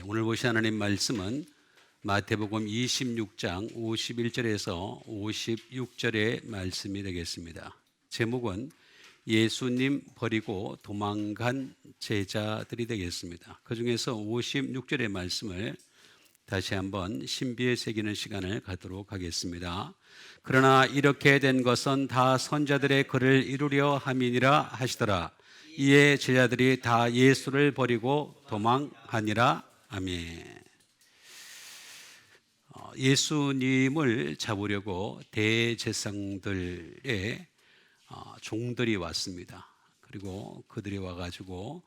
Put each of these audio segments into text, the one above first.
오늘 보신 하나님 말씀은 마태복음 26장 51절에서 56절의 말씀이 되겠습니다. 제목은 예수님 버리고 도망간 제자들이 되겠습니다. 그 중에서 56절의 말씀을 다시 한번 신비에 새기는 시간을 갖도록 하겠습니다. 그러나 이렇게 된 것은 다 선자들의 글을 이루려 함이니라 하시더라. 이에 제자들이 다 예수를 버리고 도망하니라. 아멘. 예수님을 잡으려고 대제사장들의 종들이 왔습니다. 그리고 그들이 와가지고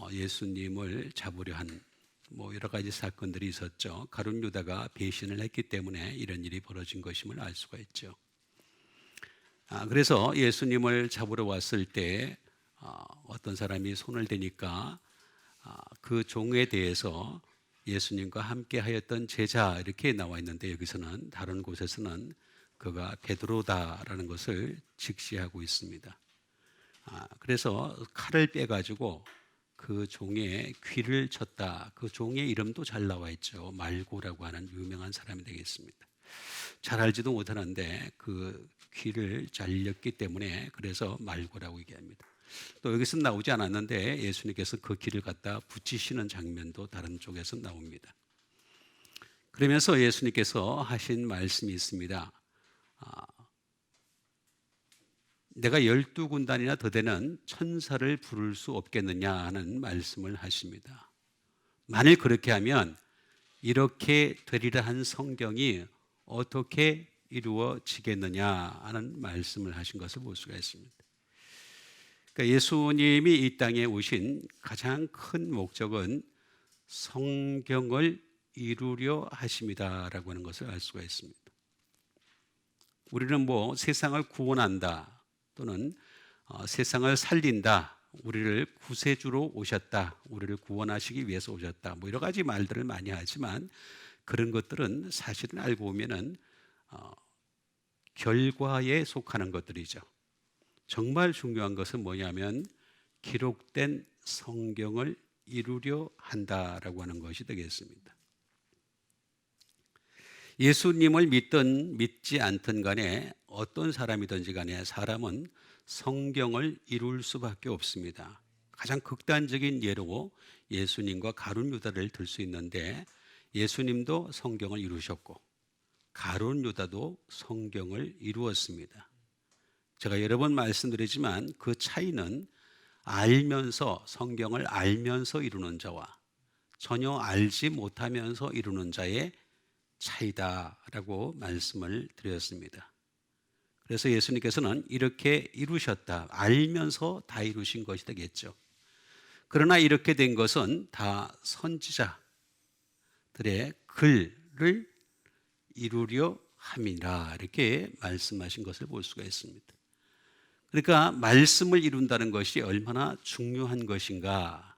예수님을 잡으려 한 여러 가지 사건들이 있었죠. 가룟 유다가 배신을 했기 때문에 이런 일이 벌어진 것임을 알 수가 있죠. 그래서 예수님을 잡으러 왔을 때 어떤 사람이 손을 대니까 그 종에 대해서 예수님과 함께 하였던 제자 이렇게 나와 있는데, 여기서는 다른 곳에서는 그가 베드로다라는 것을 직시하고 있습니다. 그래서 칼을 빼가지고 그 종의 귀를 쳤다. 그 종의 이름도 잘 나와 있죠. 말고라고 하는 유명한 사람이 되겠습니다. 잘 알지도 못하는데 그 귀를 잘렸기 때문에 그래서 말고라고 얘기합니다. 또 여기서 나오지 않았는데 예수님께서 그 귀를 갖다 붙이시는 장면도 다른 쪽에서 나옵니다. 그러면서 예수님께서 하신 말씀이 있습니다. 내가 12군단이나 더 되는 천사를 부를 수 없겠느냐 하는 말씀을 하십니다. 만일 그렇게 하면 이렇게 되리라 한 성경이 어떻게 이루어지겠느냐 하는 말씀을 하신 것을 볼 수가 있습니다. 그러니까 예수님이 이 땅에 오신 가장 큰 목적은 성경을 이루려 하심이다라고 하는 것을 알 수가 있습니다. 우리는 세상을 구원한다, 또는 세상을 살린다, 우리를 구세주로 오셨다, 우리를 구원하시기 위해서 오셨다, 여러 가지 말들을 많이 하지만 그런 것들은 사실은 알고 보면은 결과에 속하는 것들이죠. 정말 중요한 것은 뭐냐면 기록된 성경을 이루려 한다라고 하는 것이 되겠습니다. 예수님을 믿든 믿지 않든 간에 어떤 사람이든지 간에 사람은 성경을 이룰 수밖에 없습니다. 가장 극단적인 예로 예수님과 가룟 유다를 들 수 있는데, 예수님도 성경을 이루셨고 가룟 유다도 성경을 이루었습니다. 제가 여러 번 말씀드리지만 그 차이는 알면서, 성경을 알면서 이루는 자와 전혀 알지 못하면서 이루는 자의 차이다라고 말씀을 드렸습니다. 그래서 예수님께서는 이렇게 이루셨다, 알면서 다 이루신 것이 되겠죠. 그러나 이렇게 된 것은 다 선지자들의 글을 이루려 함이라, 이렇게 말씀하신 것을 볼 수가 있습니다. 그러니까 말씀을 이룬다는 것이 얼마나 중요한 것인가.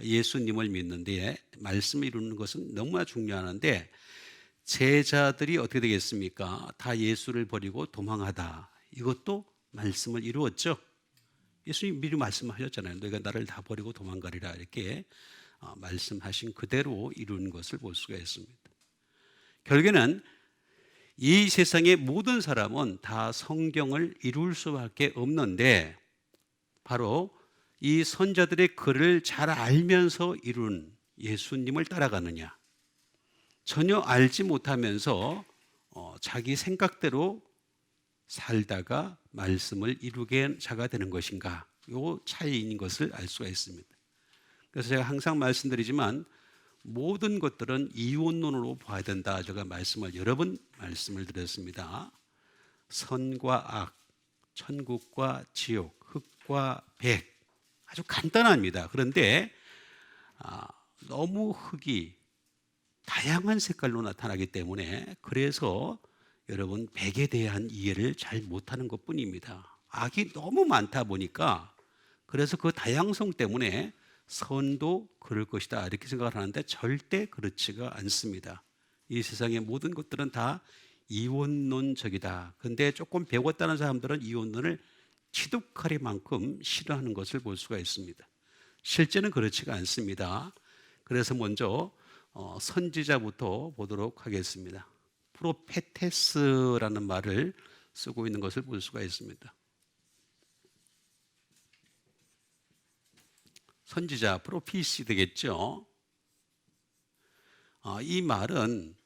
예수님을 믿는데 말씀을 이루는 것은 너무나 중요한데, 제자들이 어떻게 되겠습니까? 다 예수를 버리고 도망하다. 이것도 말씀을 이루었죠. 예수님 미리 말씀하셨잖아요. 너희가 나를 다 버리고 도망가리라, 이렇게 말씀하신 그대로 이룬 것을 볼 수가 있습니다. 결국에는 이 세상의 모든 사람은 다 성경을 이룰 수밖에 없는데, 바로 이 선자들의 글을 잘 알면서 이룬 예수님을 따라가느냐, 전혀 알지 못하면서 자기 생각대로 살다가 말씀을 이루게 자가 되는 것인가, 이 차이인 것을 알 수가 있습니다. 그래서 제가 항상 말씀드리지만 모든 것들은 이원론으로 봐야 된다, 제가 여러 번 말씀을 드렸습니다. 선과 악, 천국과 지옥, 흑과 백, 아주 간단합니다. 그런데 너무 흑이 다양한 색깔로 나타나기 때문에, 그래서 여러분 백에 대한 이해를 잘 못하는 것뿐입니다. 악이 너무 많다 보니까, 그래서 그 다양성 때문에 선도 그럴 것이다 이렇게 생각을 하는데 절대 그렇지가 않습니다. 이 세상의 모든 것들은 다 이원론적이다. 그런데 조금 배웠다는 사람들은 이원론을 치독하리만큼 싫어하는 것을 볼 수가 있습니다. 실제는 그렇지가 않습니다. 그래서 먼저 선지자부터 보도록 하겠습니다. 프로페테스라는 말을 쓰고 있는 것을 볼 수가 있습니다. 선지자, 프로피시 되겠죠. 이 말은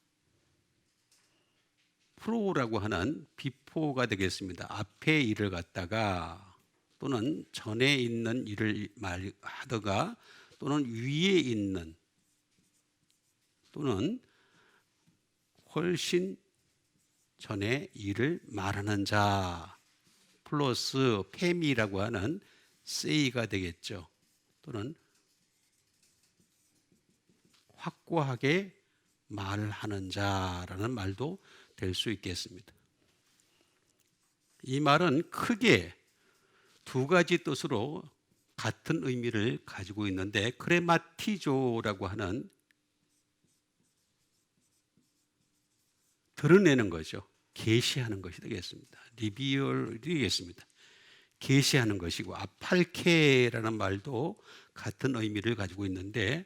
프로라고 하는 비포가 되겠습니다. 앞에 일을 갖다가 또는 전에 있는 일을 말하다가 또는 위에 있는 또는 훨씬 전에 일을 말하는 자 플러스 페미라고 하는 say가 되겠죠. 또는 확고하게 말하는 자라는 말도 될 수 있겠습니다. 이 말은 크게 두 가지 뜻으로 같은 의미를 가지고 있는데 크레마티조라고 하는 드러내는 거죠. 계시하는 것이 되겠습니다. 리비얼이 되겠습니다. 계시하는 것이고 아팔케라는 말도 같은 의미를 가지고 있는데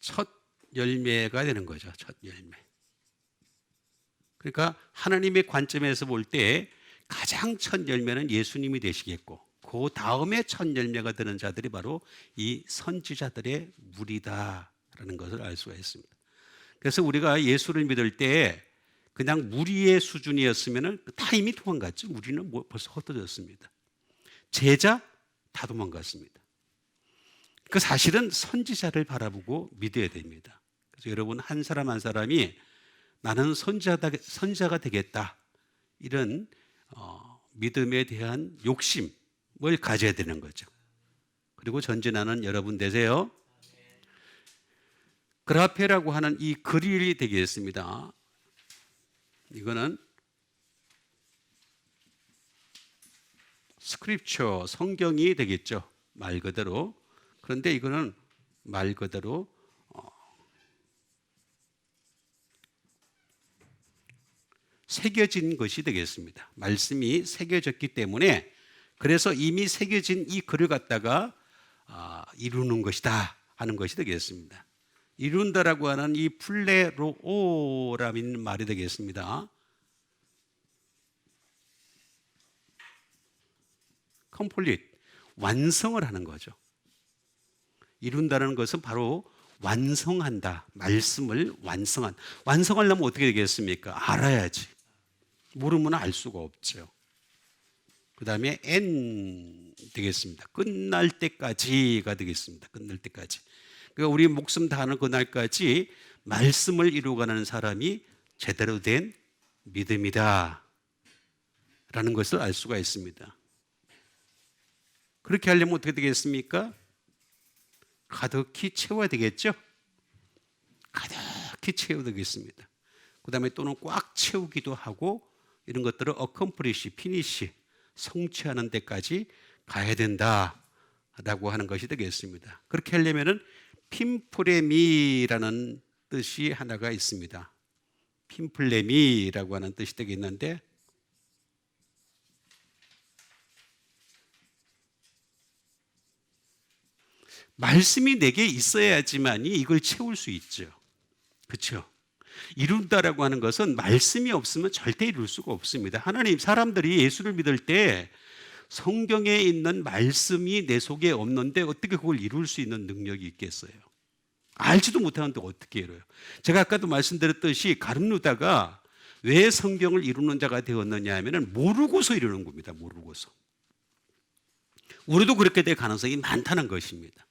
첫 열매가 되는 거죠. 첫 열매. 그러니까 하나님의 관점에서 볼 때 가장 첫 열매는 예수님이 되시겠고 그 다음에 첫 열매가 되는 자들이 바로 이 선지자들의 무리다라는 것을 알 수가 있습니다. 그래서 우리가 예수를 믿을 때 그냥 무리의 수준이었으면 다 이미 도망갔죠. 우리는 벌써 흩어졌습니다. 제자 다 도망갔습니다. 그 사실은 선지자를 바라보고 믿어야 됩니다. 그래서 여러분 한 사람 한 사람이 나는 선지자가 되겠다 이런 믿음에 대한 욕심을 가져야 되는 거죠. 그리고 전진하는 여러분 되세요. 그라페라고 하는 이 글이 되겠습니다. 이거는 스크립처 성경이 되겠죠. 말 그대로. 그런데 이거는 말 그대로 새겨진 것이 되겠습니다. 말씀이 새겨졌기 때문에 그래서 이미 새겨진 이 글을 갖다가 이루는 것이다 하는 것이 되겠습니다. 이룬다라고 하는 이 플레로오라는 말이 되겠습니다. 컴플릿, 완성을 하는 거죠. 이룬다는 것은 바로 완성한다. 말씀을 완성하려면 어떻게 되겠습니까? 알아야지. 모르면 알 수가 없죠. 그 다음에 N 되겠습니다. 끝날 때까지가 되겠습니다. 끝날 때까지. 그러니까 우리 목숨 다하는 그날까지 말씀을 이루어가는 사람이 제대로 된 믿음이다 라는 것을 알 수가 있습니다. 그렇게 하려면 어떻게 되겠습니까? 가득히 채워야 되겠죠? 가득히 채워야 되겠습니다. 그 다음에 또는 꽉 채우기도 하고 이런 것들을 accomplish, finish, 성취하는 데까지 가야 된다라고 하는 것이 되겠습니다. 그렇게 하려면은 핀프레미라는 뜻이 하나가 있습니다. 핀플레미라고 하는 뜻이 되겠는데 말씀이 내게 있어야지만이 이걸 채울 수 있죠. 그렇죠? 이룬다라고 하는 것은 말씀이 없으면 절대 이룰 수가 없습니다. 하나님, 사람들이 예수를 믿을 때 성경에 있는 말씀이 내 속에 없는데 어떻게 그걸 이룰 수 있는 능력이 있겠어요? 알지도 못하는데 어떻게 이뤄요? 제가 아까도 말씀드렸듯이 가룟유다가 왜 성경을 이루는 자가 되었느냐 하면 모르고서 이루는 겁니다. 모르고서. 우리도 그렇게 될 가능성이 많다는 것입니다.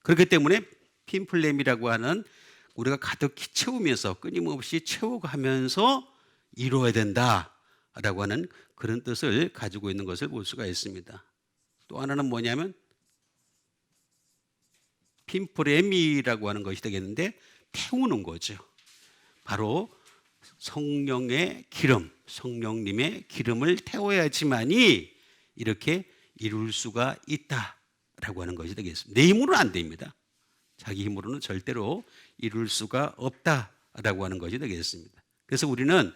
그렇기 때문에 핀플렘이라고 하는 우리가 가득히 채우면서 끊임없이 채워가면서 이루어야 된다라고 하는 그런 뜻을 가지고 있는 것을 볼 수가 있습니다. 또 하나는 뭐냐면 핀프렘이라고 하는 것이 되겠는데 태우는 거죠. 바로 성령의 기름, 성령님의 기름을 태워야지만이 이렇게 이룰 수가 있다라고 하는 것이 되겠습니다. 내 힘으로는 안 됩니다. 자기 힘으로는 절대로 이룰 수가 없다라고 하는 것이 되겠습니다. 그래서 우리는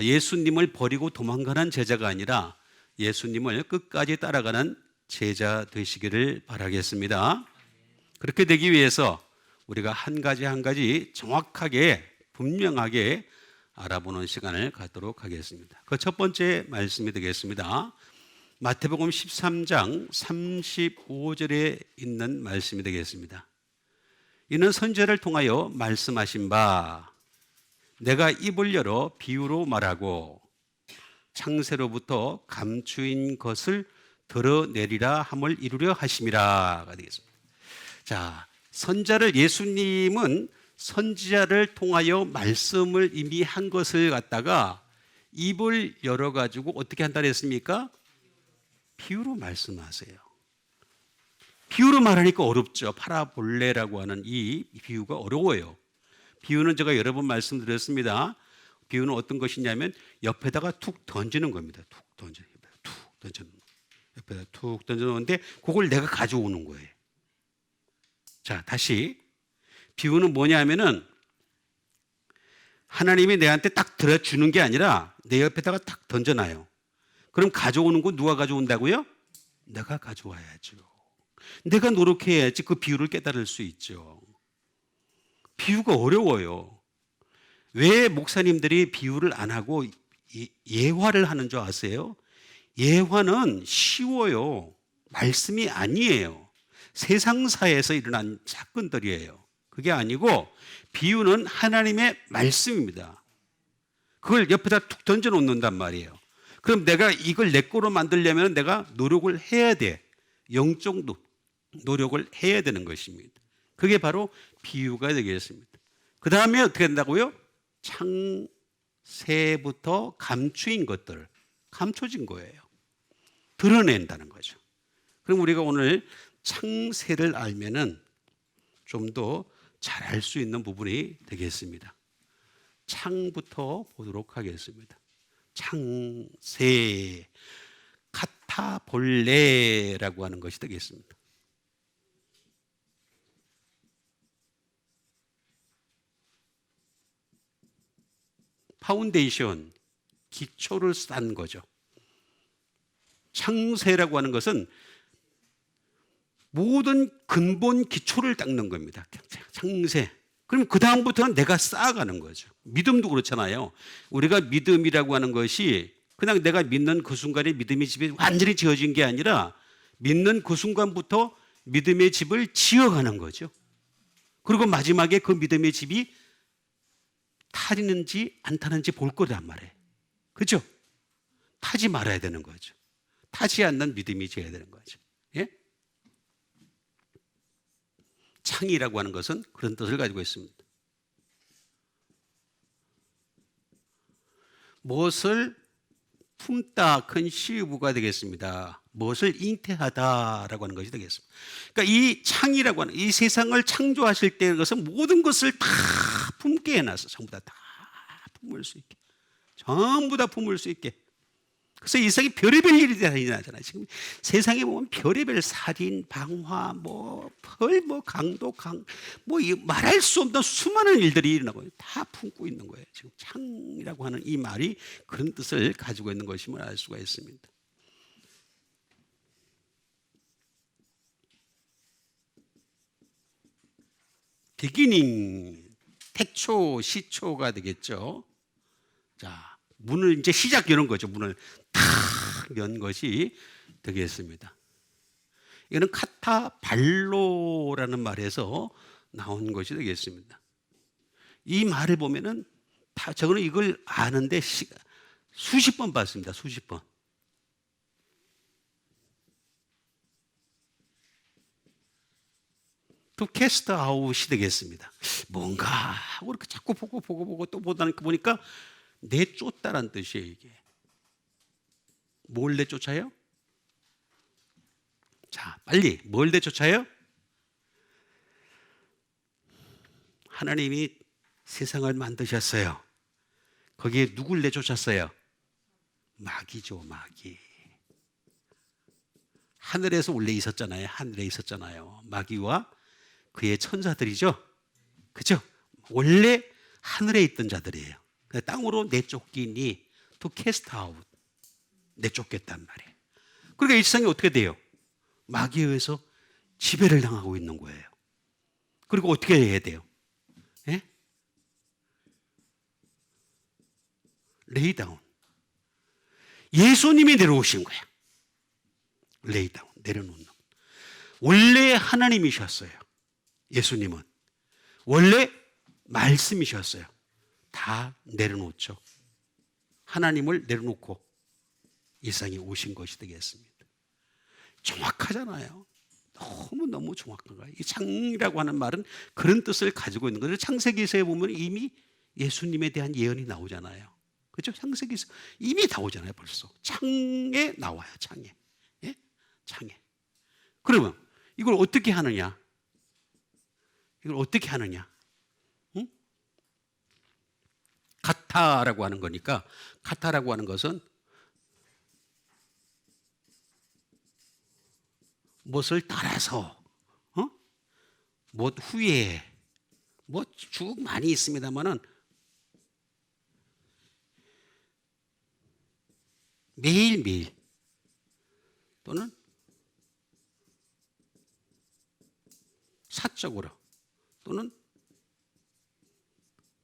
예수님을 버리고 도망가는 제자가 아니라 예수님을 끝까지 따라가는 제자 되시기를 바라겠습니다. 그렇게 되기 위해서 우리가 한 가지 한 가지 정확하게 분명하게 알아보는 시간을 갖도록 하겠습니다. 그 첫 번째 말씀이 되겠습니다. 마태복음 13장 35절에 있는 말씀이 되겠습니다. 이는 선지자를 통하여 말씀하신 바 내가 입을 열어 비유로 말하고 창세로부터 감추인 것을 드러내리라 함을 이루려 하심이라가 되겠습니다. 자, 선지자를 예수님은 선지자를 통하여 말씀을 이미 한 것을 갖다가 입을 열어 가지고 어떻게 한다 했습니까? 비유로 말씀하세요. 비유로 말하니까 어렵죠. 파라볼레라고 하는 이 비유가 어려워요. 비유는 제가 여러 번 말씀드렸습니다. 비유는 어떤 것이냐면 옆에다가 툭 던지는 겁니다. 툭 던지는 옆에다 툭 던져놓는데 그걸 내가 가져오는 거예요. 자, 다시 비유는 뭐냐면은 하나님이 내한테 딱 들어주는 게 아니라 내 옆에다가 딱 던져놔요. 그럼 가져오는 거 누가 가져온다고요? 내가 가져와야죠. 내가 노력해야지 그 비유를 깨달을 수 있죠. 비유가 어려워요. 왜 목사님들이 비유를 안 하고 예화를 하는 줄 아세요? 예화는 쉬워요. 말씀이 아니에요. 세상사에서 일어난 사건들이에요. 그게 아니고 비유는 하나님의 말씀입니다. 그걸 옆에다 툭 던져 놓는단 말이에요. 그럼 내가 이걸 내 거로 만들려면 내가 노력을 해야 돼. 영적 노력을 해야 되는 것입니다. 그게 바로 비유가 되겠습니다. 그 다음에 어떻게 된다고요? 창세부터 감추인 것들, 감춰진 거예요. 드러낸다는 거죠. 그럼 우리가 오늘 창세를 알면은 좀 더 잘 알 수 있는 부분이 되겠습니다. 창부터 보도록 하겠습니다. 창세, 카타볼레라고 하는 것이 되겠습니다. 파운데이션, 기초를 쌓는 거죠. 창세라고 하는 것은 모든 근본 기초를 닦는 겁니다. 창세. 그럼 그 다음부터는 내가 쌓아가는 거죠. 믿음도 그렇잖아요. 우리가 믿음이라고 하는 것이 그냥 내가 믿는 그 순간에 믿음의 집이 완전히 지어진 게 아니라 믿는 그 순간부터 믿음의 집을 지어가는 거죠. 그리고 마지막에 그 믿음의 집이 타는지 안 타는지 볼 거란 말이에요. 그렇죠? 타지 말아야 되는 거죠. 타지 않는 믿음이 지어야 되는 거죠. 예? 창이라고 하는 것은 그런 뜻을 가지고 있습니다. 무엇을 품다 큰 시유부가 되겠습니다. 무엇을 잉태하다라고 하는 것이 되겠습니다. 그러니까 이 창이라고 하는 이 세상을 창조하실 때 것은 모든 것을 다 품게 해놨어. 전부 다 품을 수 있게. 전부 다 품을 수 있게. 그래서 이 세상에 별의별 일이 일어나잖아요. 지금 세상에 보면 별의별 살인, 방화, 강도, 말할 수 없는 수많은 일들이 일어나고 다 품고 있는 거예요. 지금 창이라고 하는 이 말이 그런 뜻을 가지고 있는 것임을 알 수가 있습니다. 비기닝, 태초, 시초가 되겠죠. 자, 문을 이제 시작 여는 거죠. 문을 탁 연 것이 되겠습니다. 이거는 카타발로라는 말에서 나온 것이 되겠습니다. 이 말을 보면은 저는 이걸 아는데 수십 번 봤습니다. 수십 번. 또 캐스트 아웃이 되겠습니다. 뭔가 하고 이렇게 자꾸 보고 또 보니까 내쫓다라는 뜻이에요. 이게 뭘 내쫓아요? 자, 빨리 뭘 내쫓아요? 하나님이 세상을 만드셨어요. 거기에 누굴 내쫓았어요? 마귀죠, 마귀. 하늘에서 원래 있었잖아요. 하늘에 있었잖아요. 마귀와 그의 천사들이죠. 그죠? 원래 하늘에 있던 자들이에요. 땅으로 내쫓기니 to cast out. 내쫓겠단 말이에요. 그러니까 이 세상이 어떻게 돼요? 마귀에 의해서 지배를 당하고 있는 거예요. 그리고 어떻게 해야 돼요? 예? 레이다운. 예수님이 내려오신 거야. 레이다운, 내려놓는. 원래 하나님이셨어요. 예수님은. 원래 말씀이셨어요. 다 내려놓죠. 하나님을 내려놓고 이 세상에 오신 것이 되겠습니다. 정확하잖아요. 너무너무 정확한 거예요. 이 창이라고 하는 말은 그런 뜻을 가지고 있는 거예요. 창세기서에 보면 이미 예수님에 대한 예언이 나오잖아요. 그렇죠? 창세기서 이미 나오잖아요. 벌써 창에 나와요. 창에. 예? 창에. 그러면 이걸 어떻게 하느냐? 이걸 어떻게 하느냐? 응? 가타라고 하는 거니까, 가타라고 하는 것은 무엇을 따라서, 무엇 후에, 뭐 쭉 많이 있습니다만은 매일매일 또는 사적으로 또는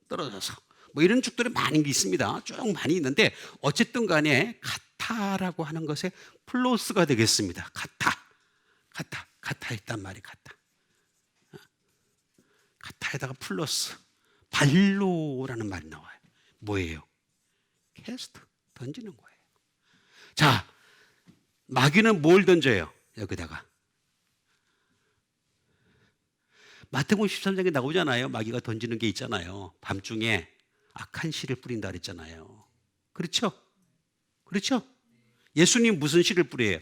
떨어져서 뭐 이런 축들이 많이 있습니다. 쭉 많이 있는데 어쨌든 간에 가타라고 하는 것에 플러스가 되겠습니다. 가타 있단 말이 가타. 가타에다가 플러스 발로라는 말이 나와요. 뭐예요? 캐스트, 던지는 거예요. 자, 마귀는 뭘 던져요? 여기다가 마태복음 13장에 나오잖아요. 마귀가 던지는 게 있잖아요. 밤중에 악한 씨를 뿌린다 그랬잖아요. 그렇죠? 그렇죠? 예수님 무슨 씨를 뿌려요?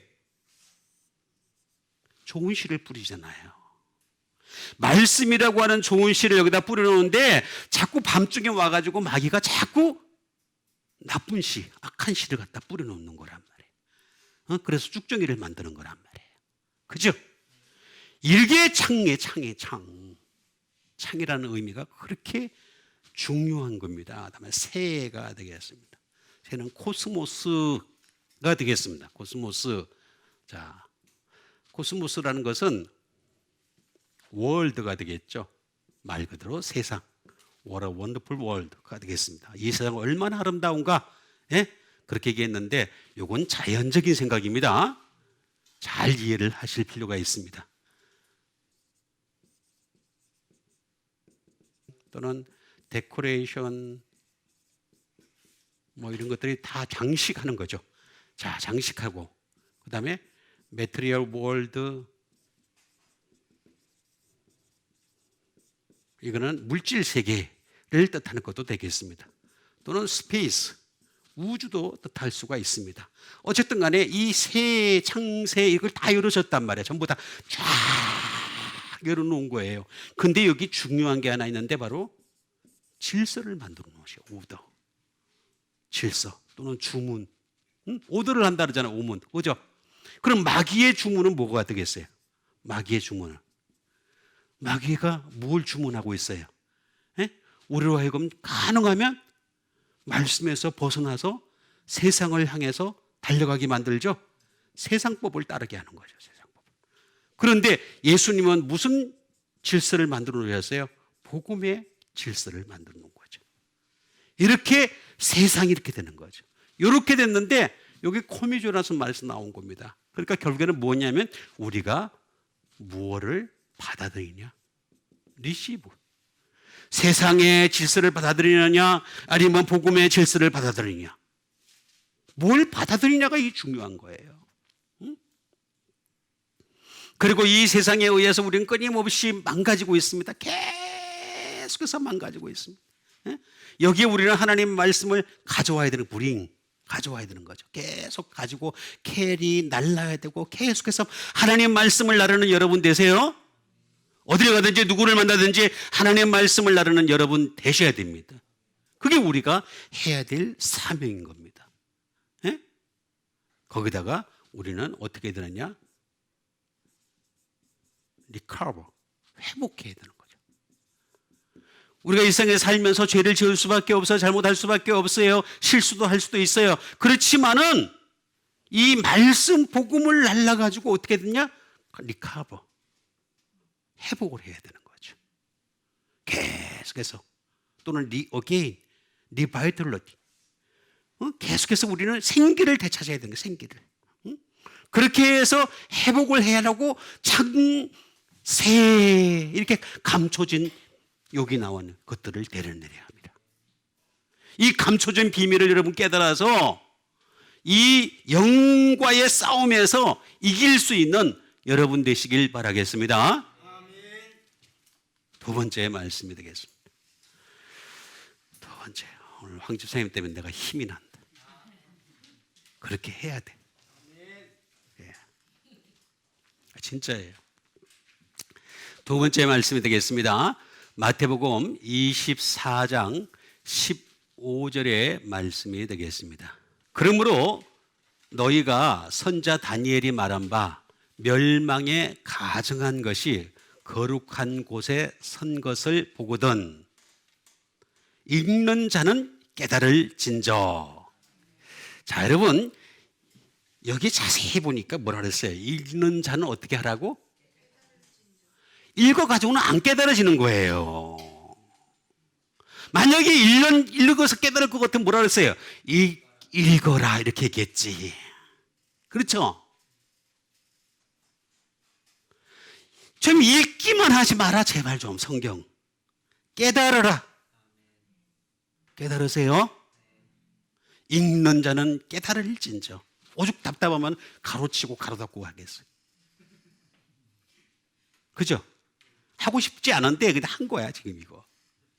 좋은 씨를 뿌리잖아요. 말씀이라고 하는 좋은 씨를 여기다 뿌려놓는데 자꾸 밤중에 와가지고 마귀가 자꾸 나쁜 씨, 악한 씨를 갖다 뿌려놓는 거란 말이에요. 그래서 쭉정이를 만드는 거란 말이에요. 그죠? 일개창의 창이라는 의미가 그렇게 중요한 겁니다. 다음에 새가 되겠습니다. 새는 코스모스가 되겠습니다. 코스모스. 자, 코스모스라는 것은 월드가 되겠죠. 말 그대로 세상. What a wonderful world가 되겠습니다. 이 세상 얼마나 아름다운가? 예? 그렇게 얘기했는데 이건 자연적인 생각입니다. 잘 이해를 하실 필요가 있습니다. 또는 데코레이션 뭐 이런 것들이 다 장식하는 거죠. 자, 장식하고 그 다음에 material world, 이거는 물질 세계를 뜻하는 것도 되겠습니다. 또는 스페이스, 우주도 뜻할 수가 있습니다. 어쨌든 간에 이 세 창세 이걸 다 열어줬단 말이에요. 전부 다 쫙 열어놓은 거예요. 근데 여기 중요한 게 하나 있는데 바로 질서를 만들어 놓으셔. 오더, 질서 또는 주문. 오더를 한다 그러잖아요. 오문, 그죠? 그럼 마귀의 주문은 뭐가 되겠어요? 마귀의 주문은, 마귀가 뭘 주문하고 있어요? 예? 우리로 하여금 가능하면 말씀에서 벗어나서 세상을 향해서 달려가게 만들죠. 세상법을 따르게 하는 거죠. 세상법. 그런데 예수님은 무슨 질서를 만들어 놓으셨어요? 복음의 질서를 만들어 놓은 거죠. 이렇게 세상이 이렇게 되는 거죠. 이렇게 됐는데 여기 코미조라서 말에서 나온 겁니다. 그러니까 결국에는 뭐냐면 우리가 무엇을 받아들이냐? 리시브. 세상의 질서를 받아들이느냐 아니면 복음의 질서를 받아들이느냐. 뭘 받아들이냐가 이 중요한 거예요. 그리고 이 세상에 의해서 우리는 끊임없이 망가지고 있습니다. 계속해서 망가지고 있습니다. 여기에 우리는 하나님 말씀을 가져와야 되는 가져와야 되는 거죠. 계속 가지고 캐리 날라야 되고 계속해서 하나님 말씀을 나르는 여러분 되세요. 어디에 가든지 누구를 만나든지 하나님 말씀을 나르는 여러분 되셔야 됩니다. 그게 우리가 해야 될 사명인 겁니다. 예? 거기다가 우리는 어떻게 되느냐? 리커버, 회복해야 되는 거죠. 우리가 일상에 살면서 죄를 지을 수밖에 없어요. 잘못할 수밖에 없어요. 실수도 할 수도 있어요. 그렇지만은 이 말씀 복음을 날라가지고 어떻게 됐냐? 리카버, 회복을 해야 되는 거죠. 계속해서, 또는 어게인, 리바이털러티, 계속해서 우리는 생기를 되찾아야 되는 거예요. 생기를. 그렇게 해서 회복을 해야 하고 창세, 이렇게 감춰진 여기 나오는 것들을 내려내려야 합니다. 이 감춰진 비밀을 여러분 깨달아서 이 영과의 싸움에서 이길 수 있는 여러분 되시길 바라겠습니다. 두 번째 말씀이 되겠습니다. 두 번째, 오늘 황 집사님 때문에 내가 힘이 난다. 그렇게 해야 돼. 예. 진짜예요. 두 번째 말씀이 되겠습니다. 마태복음 24장 15절의 말씀이 되겠습니다. 그러므로 너희가 선자 다니엘이 말한 바 멸망에 가증한 것이 거룩한 곳에 선 것을 보거든 읽는 자는 깨달을 진저. 자, 여러분 여기 자세히 보니까 뭐라 그랬어요? 읽는 자는 어떻게 하라고? 읽어가지고는 안 깨달아지는 거예요. 만약에 읽어서 깨달을 것 같으면 뭐라 그랬어요? 읽어라 이렇게 얘기했지. 그렇죠? 좀 읽기만 하지 마라 제발 좀. 성경 깨달아라. 깨달으세요? 읽는 자는 깨달을진저. 오죽 답답하면 가로치고 가로닫고 하겠어요. 그죠? 하고 싶지 않은데 그냥 한 거야 지금 이거.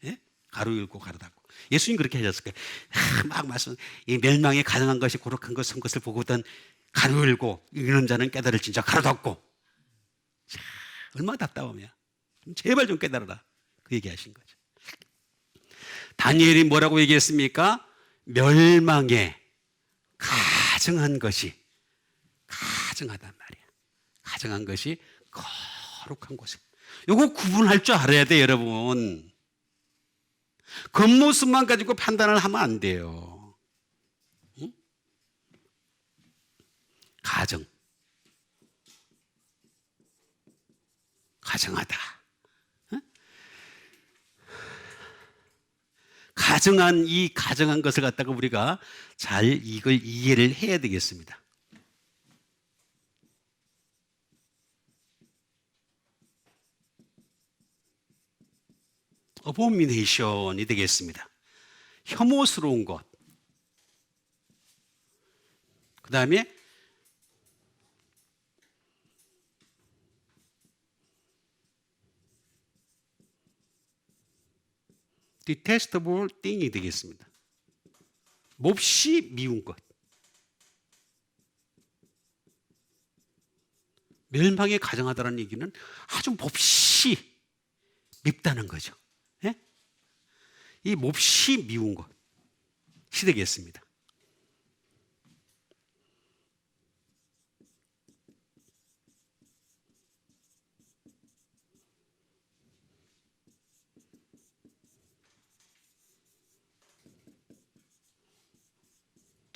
예? 가로 읽고 가로 닫고. 예수님 그렇게 하셨을 거예요. 막 말씀, 이 멸망에 가능한 것이 거룩한 것 선 것을 보거든 가로 읽고 읽는 자는 깨달을진저 가로 닫고. 자, 얼마나 답답하냐. 제발 좀 깨달아라. 그 얘기하신 거죠. 다니엘이 뭐라고 얘기했습니까? 멸망에 가증한 것이, 가증하단 말이야. 가증한 것이 거룩한 곳에. 요거 구분할 줄 알아야 돼 여러분. 겉모습만 가지고 판단을 하면 안 돼요. 응? 가증, 가증하다. 응? 가증한 이 가증한 것을 갖다가 우리가 잘 이걸 이해를 해야 되겠습니다. 어보미네이션이 되겠습니다. 혐오스러운 것. 그 다음에 detestable thing이 되겠습니다. 몹시 미운 것. 멸망에 가증하다는 얘기는 아주 몹시 밉다는 거죠. 예? 이 몹시 미운 것이 되겠습니다.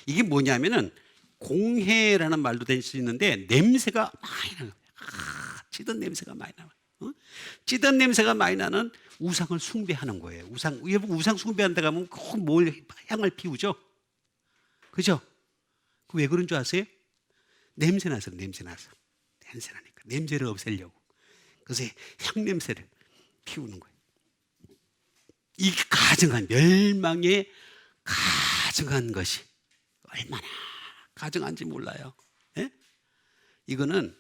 이게 뭐냐면은 공해라는 말도 될 수 있는데 냄새가 많이 나요. 찌든 냄새가 많이 나요. 찌든 냄새가 많이 나는 우상을 숭배하는 거예요. 우상 숭배하는 데 가면 꼭 뭘 향을 피우죠. 그죠? 왜 그런 줄 아세요? 냄새 나서. 냄새 나니까 냄새를 없애려고. 그래서 향 냄새를 피우는 거예요. 이 가증한 멸망에 가증한 것이 얼마나 가증한지 몰라요. 예? 이거는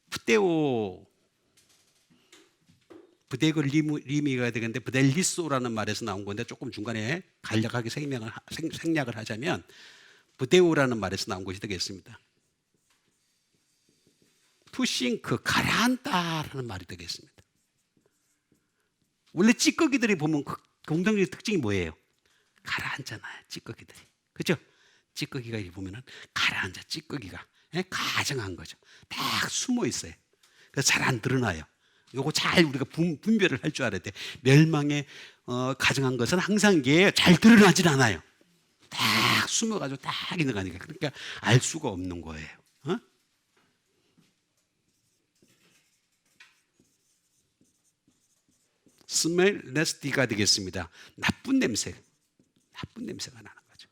부데고 리미가 되겠는데 부델리소라는 말에서 나온 건데 조금 중간에 간략하게 생략을 하자면 부데오라는 말에서 나온 것이 되겠습니다. 투싱크, 가라앉다라는 말이 되겠습니다. 원래 찌꺼기들이 보면 공통적인 특징이 뭐예요? 가라앉잖아요. 찌꺼기들이. 그죠? 찌꺼기가 이렇게 보면은 가라앉아. 찌꺼기가 가증한 거죠. 딱 숨어 있어요. 그래서 잘 안 드러나요. 요거 잘 우리가 분별을 할 줄 알아야 돼. 멸망에 가증한 것은 항상 이게 잘 드러나질 않아요. 딱 숨어가지고 딱 있는 거니까. 그러니까 알 수가 없는 거예요. 어? 스멜 레스티가 되겠습니다. 나쁜 냄새가 나는 거죠.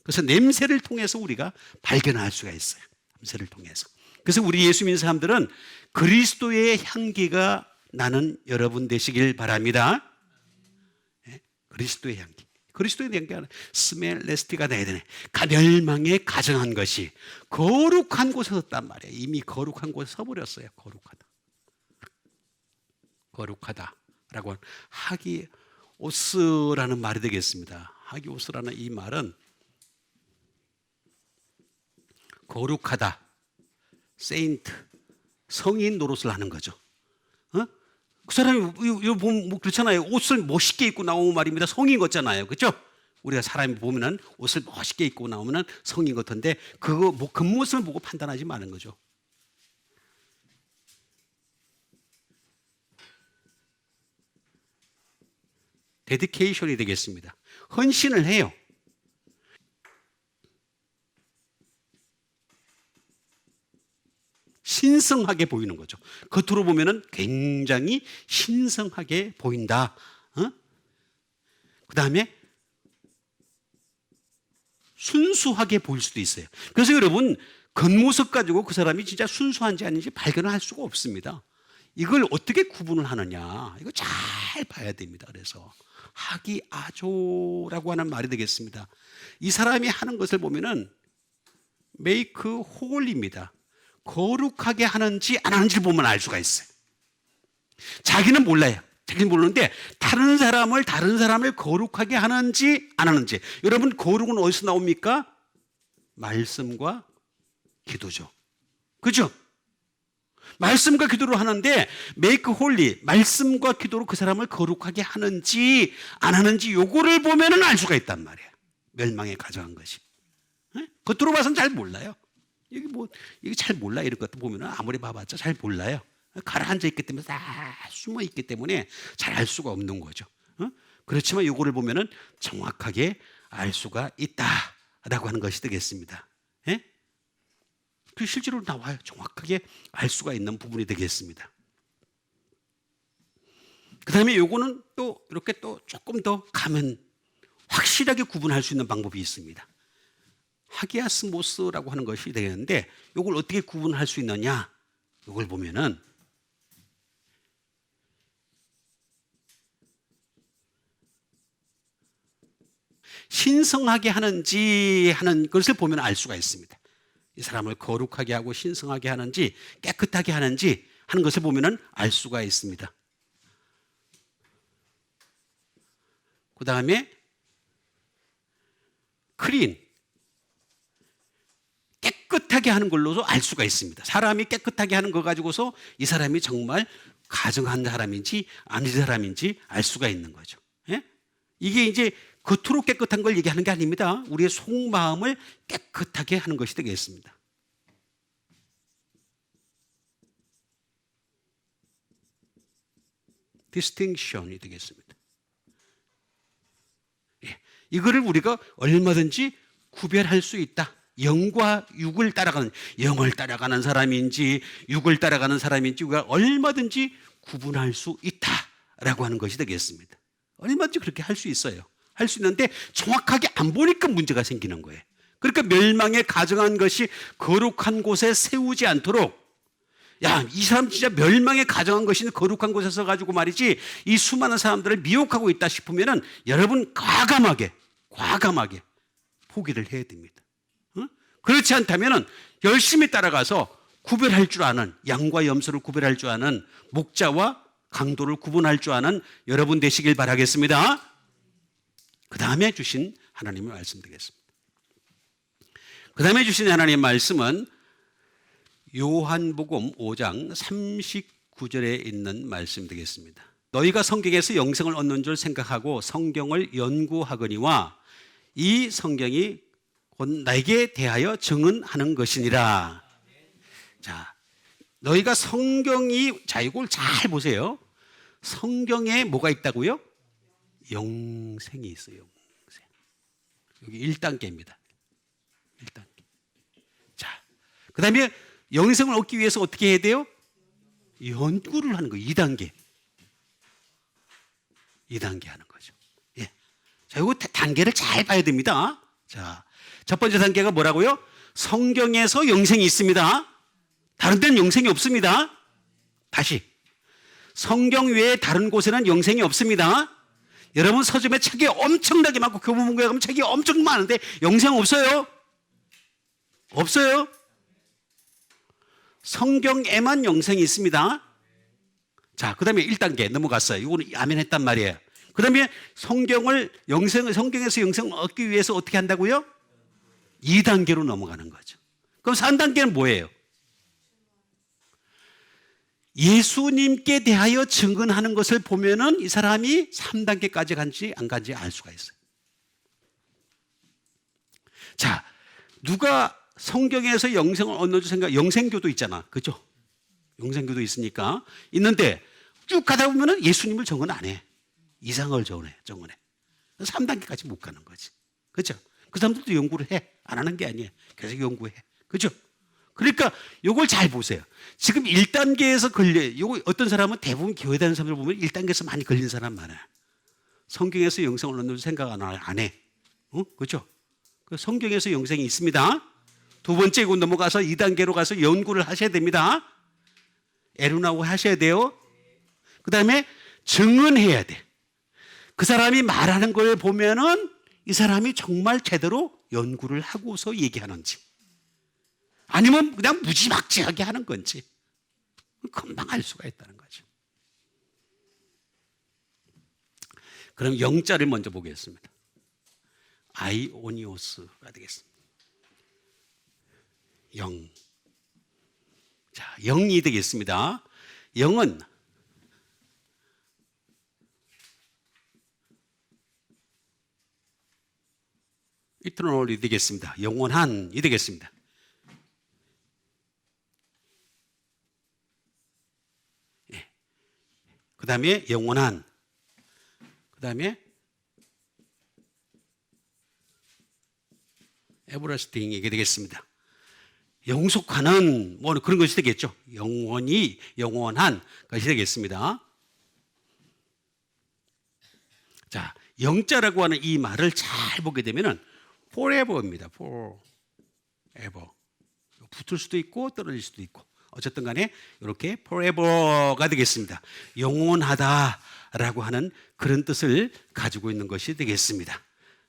그래서 냄새를 통해서 우리가 발견할 수가 있어요. 냄새를 통해서. 그래서 우리 예수 믿는 사람들은 그리스도의 향기가 나는 여러분 되시길 바랍니다. 네? 그리스도의 향기. 그리스도의 향기가 스멜 레스티가 나야 되네. 멸망에 가정한 것이 거룩한 곳에 섰단 말이에요. 이미 거룩한 곳에 서버렸어요. 거룩하다라고 하기오스라는 말이 되겠습니다. 하기오스라는 이 말은 거룩하다, 세인트, 성인 노릇을 하는 거죠. 어? 그 사람이 이거 보면 뭐 그렇잖아요. 옷을 멋있게 입고 나오면 말입니다. 성인 같잖아요, 그렇죠? 우리가 사람이 보면은 옷을 멋있게 입고 나오면은 성인 같은데 그거 뭐 겉모습을 보고 판단하지 마는 거죠. 데디케이션이 되겠습니다. 헌신을 해요. 신성하게 보이는 거죠. 겉으로 보면은 굉장히 신성하게 보인다. 그 다음에 순수하게 보일 수도 있어요. 그래서 여러분 겉모습 가지고 그 사람이 진짜 순수한지 아닌지 발견을 할 수가 없습니다. 이걸 어떻게 구분을 하느냐, 이거 잘 봐야 됩니다. 그래서 하기아조라고 하는 말이 되겠습니다. 이 사람이 하는 것을 보면은 make whole입니다. 거룩하게 하는지 안 하는지를 보면 알 수가 있어요. 자기는 몰라요. 자기는 모르는데 다른 사람을 거룩하게 하는지 안 하는지. 여러분 거룩은 어디서 나옵니까? 말씀과 기도죠. 그죠? 말씀과 기도로 하는데 make holy, 말씀과 기도로 그 사람을 거룩하게 하는지 안 하는지 요거를 보면은 알 수가 있단 말이에요. 멸망에 가져간 것이. 겉으로 봐서는 잘 몰라요. 이게 잘 몰라. 이런 것도 보면은 아무리 봐봤자 잘 몰라요. 가라앉아 있기 때문에 다 숨어 있기 때문에 잘 알 수가 없는 거죠. 그렇지만 요거를 보면은 정확하게 알 수가 있다라고 하는 것이 되겠습니다. 예? 그 실제로 나와요. 정확하게 알 수가 있는 부분이 되겠습니다. 그 다음에 요거는 또 이렇게 또 조금 더 가면 확실하게 구분할 수 있는 방법이 있습니다. 하기아스모스라고 하는 것이 되겠는데 이걸 어떻게 구분할 수 있느냐, 이걸 보면은 신성하게 하는지 하는 것을 보면 알 수가 있습니다. 이 사람을 거룩하게 하고 신성하게 하는지 깨끗하게 하는지 하는 것을 보면 알 수가 있습니다. 그 다음에 클린, 깨끗하게 하는 걸로도 알 수가 있습니다. 사람이 깨끗하게 하는 거 가지고서 이 사람이 정말 가정한 사람인지 아닌 사람인지 알 수가 있는 거죠. 예? 이게 이제 겉으로 깨끗한 걸 얘기하는 게 아닙니다. 우리의 속마음을 깨끗하게 하는 것이 되겠습니다. 디스팅션이 되겠습니다. 예. 이거를 우리가 얼마든지 구별할 수 있다. 영과 육을 따라가는, 영을 따라가는 사람인지 육을 따라가는 사람인지 우리가 얼마든지 구분할 수 있다라고 하는 것이 되겠습니다. 얼마든지 그렇게 할 수 있어요. 할 수 있는데 정확하게 안 보니까 문제가 생기는 거예요. 그러니까 멸망에 가정한 것이 거룩한 곳에 세우지 않도록, 야, 이 사람 진짜 멸망에 가정한 것이 거룩한 곳에 서가지고 말이지 이 수많은 사람들을 미혹하고 있다 싶으면은 여러분 과감하게 포기를 해야 됩니다. 그렇지 않다면은 열심히 따라가서 구별할 줄 아는, 양과 염소를 구별할 줄 아는, 목자와 강도를 구분할 줄 아는 여러분 되시길 바라겠습니다. 그 다음에 주신 하나님의 말씀 되겠습니다. 그 다음에 주신 하나님의 말씀은 요한복음 5장 39절에 있는 말씀 되겠습니다. 너희가 성경에서 영생을 얻는 줄 생각하고 성경을 연구하거니와 이 성경이 곧 나에게 대하여 증언하는 것이니라. 자, 너희가 성경이, 자, 이걸 잘 보세요. 성경에 뭐가 있다고요? 영생이 있어요. 영생. 여기 1단계입니다. 1단계. 자, 그 다음에 영생을 얻기 위해서 어떻게 해야 돼요? 연구를 하는 거예요. 2단계. 2단계 하는 거죠. 예. 자, 이거 단계를 잘 봐야 됩니다. 자, 첫 번째 단계가 뭐라고요? 성경에서 영생이 있습니다. 다른 데는 영생이 없습니다. 다시. 성경 외에 다른 곳에는 영생이 없습니다. 여러분 서점에 책이 엄청나게 많고 교보문고에 가면 책이 엄청 많은데 영생 없어요? 없어요? 성경에만 영생이 있습니다. 자, 그 다음에 1단계 넘어갔어요. 이거는 아멘 했단 말이에요. 그 다음에 성경에서 영생을 얻기 위해서 어떻게 한다고요? 2단계로 넘어가는 거죠. 그럼 3단계는 뭐예요? 예수님께 대하여 증언하는 것을 보면은 이 사람이 3단계까지 간지 안 간지 알 수가 있어요. 자, 누가 성경에서 영생을 얻는 줄 생각, 영생교도 있잖아. 그죠? 영생교도 있으니까. 있는데 쭉 가다 보면은 예수님을 증언 안 해. 이상을 증언해. 3단계까지 못 가는 거지. 그죠? 그 사람들도 연구를 해. 안 하는 게 아니에요. 계속 연구해. 그죠? 그러니까 요걸 잘 보세요. 지금 1단계에서 요거 어떤 사람은 대부분 교회 다니는 사람들 보면 1단계에서 많이 걸린 사람 많아요. 성경에서 영생을 얻는 줄 생각 안 해. 그죠? 성경에서 영생이 있습니다. 두 번째 이거 넘어가서 2단계로 가서 연구를 하셔야 됩니다. 에루나고 하셔야 돼요. 그 다음에 증언해야 돼. 그 사람이 말하는 걸 보면은 이 사람이 정말 제대로 연구를 하고서 얘기하는지 아니면 그냥 무지막지하게 하는 건지 금방 알 수가 있다는 거죠. 그럼 영자를 먼저 보겠습니다. 아이오니오스가 되겠습니다. 영. 자, 영이 되겠습니다. 영은 이터널이 되겠습니다. 영원한이 되겠습니다. 예. 그 다음에 영원한. 그 다음에 에버라스팅 이게 되겠습니다. 영속하는 뭐 그런 것이 되겠죠. 영원히 영원한 것이 되겠습니다. 자, 영자라고 하는 이 말을 잘 보게 되면은 forever입니다. forever. 붙을 수도 있고 떨어질 수도 있고 어쨌든 간에 이렇게 forever가 되겠습니다. 영원하다라고 하는 그런 뜻을 가지고 있는 것이 되겠습니다.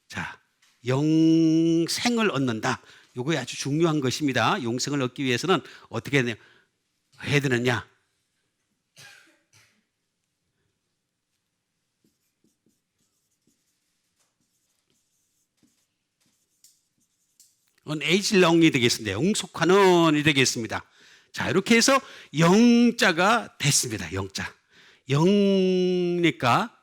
자, 영생을 얻는다. 이거 아주 중요한 것입니다. 영생을 얻기 위해서는 어떻게 해야 되느냐? age long이 되겠습니다. 영속하는이 되겠습니다. 자, 이렇게 해서 영자가 됐습니다. 영자. 영니까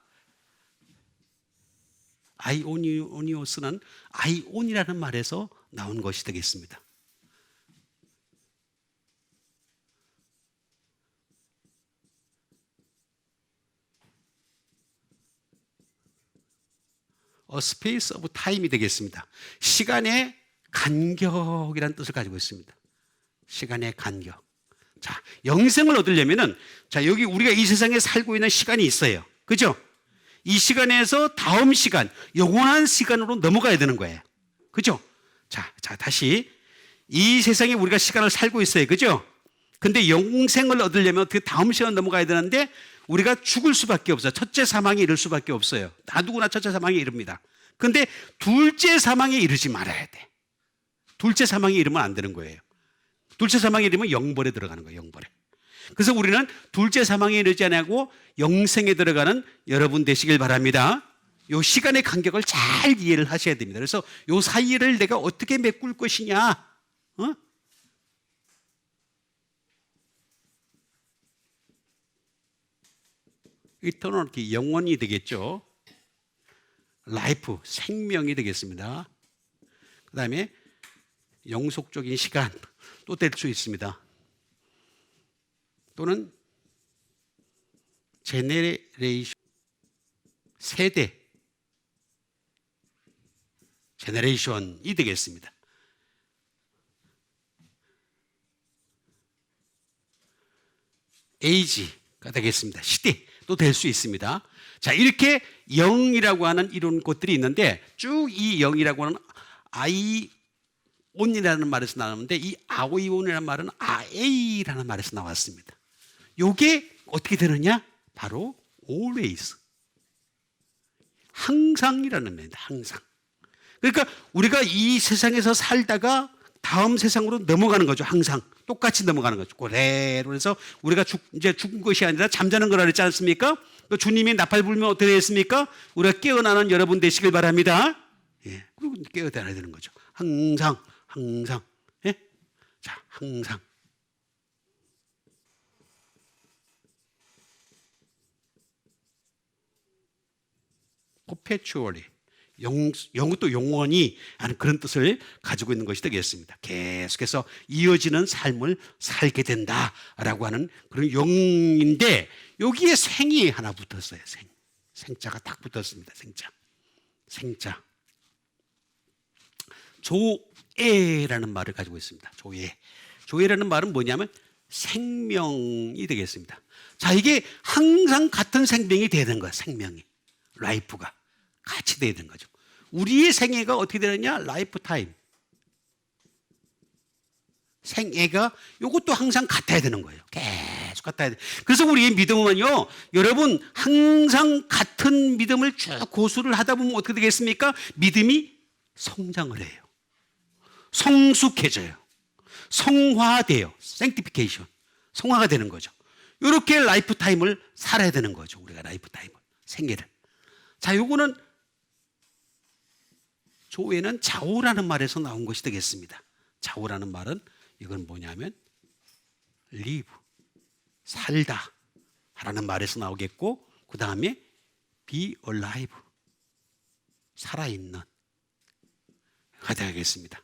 아이오니오스는 아이온이라는 말에서 나온 것이 되겠습니다. space of time이 되겠습니다. 시간의 간격이라는 뜻을 가지고 있습니다. 시간의 간격. 자, 영생을 얻으려면은 자, 여기 우리가 이 세상에 살고 있는 시간이 있어요. 그죠? 이 시간에서 다음 시간, 영원한 시간으로 넘어가야 되는 거예요. 그죠? 자, 다시 이 세상에 우리가 시간을 살고 있어요. 그죠? 근데 영생을 얻으려면 어떻게 다음 시간 넘어가야 되는데 우리가 죽을 수밖에 없어요. 첫째 사망에 이를 수밖에 없어요. 다 누구나 첫째 사망에 이릅니다. 근데 둘째 사망에 이르지 말아야 돼. 둘째 사망에 이르면 안 되는 거예요. 둘째 사망에 이르면 영벌에 들어가는 거예요. 영벌에. 그래서 우리는 둘째 사망에 이르지 않고 영생에 들어가는 여러분 되시길 바랍니다. 이 시간의 간격을 잘 이해를 하셔야 됩니다. 그래서 이 사이를 내가 어떻게 메꿀 것이냐? 이터널티 영원이 되겠죠. 라이프 생명이 되겠습니다. 그 다음에 영속적인 시간 또 될 수 있습니다. 또는 제네레이션 세대 제너레이션이 되겠습니다. 에이지가 되겠습니다. 시대도 될 수 있습니다. 자, 이렇게 영이라고 하는 이런 것들이 있는데 쭉 이 영이라고 하는 아이온이라는 말에서 나오는데 이 아오이온이라는 말은 아에이라는 말에서 나왔습니다. 요게 어떻게 되느냐? 바로 always. 항상이라는 말입니다. 항상. 그러니까 우리가 이 세상에서 살다가 다음 세상으로 넘어가는 거죠. 항상 똑같이 넘어가는 거죠. 그대로 해서 우리가 이제 죽은 것이 아니라 잠자는 거라 그랬지 않습니까? 또 주님이 나팔 불면 어떻게 됐습니까? 우리가 깨어나는 여러분 되시길 바랍니다. 예, 그리고 깨어나야 되는 거죠. 항상, 항상. 예? 자, 항상. perpetually. 또 영원히 하는 그런 뜻을 가지고 있는 것이 되겠습니다. 계속해서 이어지는 삶을 살게 된다라고 하는 그런 영인데 여기에 생이 하나 붙었어요. 생자가 딱 붙었습니다. 생자. 조에라는 말을 가지고 있습니다. 조에라는 말은 뭐냐면 생명이 되겠습니다. 자, 이게 항상 같은 생명이 되는 거야. 생명이. 라이프가 같이 돼야 되는 거죠. 우리의 생애가 어떻게 되느냐? 라이프 타임. 생애가 이것도 항상 같아야 되는 거예요. 계속 같아야 돼. 그래서 우리의 믿음은요, 여러분 항상 같은 믿음을 쭉 고수를 하다 보면 어떻게 되겠습니까? 믿음이 성장을 해요. 성숙해져요. 성화돼요. sanctification. 성화가 되는 거죠. 이렇게 라이프 타임을 살아야 되는 거죠. 우리가 라이프 타임을, 생애를. 자, 요거는 조에는 자오라는 말에서 나온 것이 되겠습니다. 자오라는 말은 이건 뭐냐면 live, 살다 라는 말에서 나오겠고 그 다음에 be alive, 살아있는 가 되겠습니다.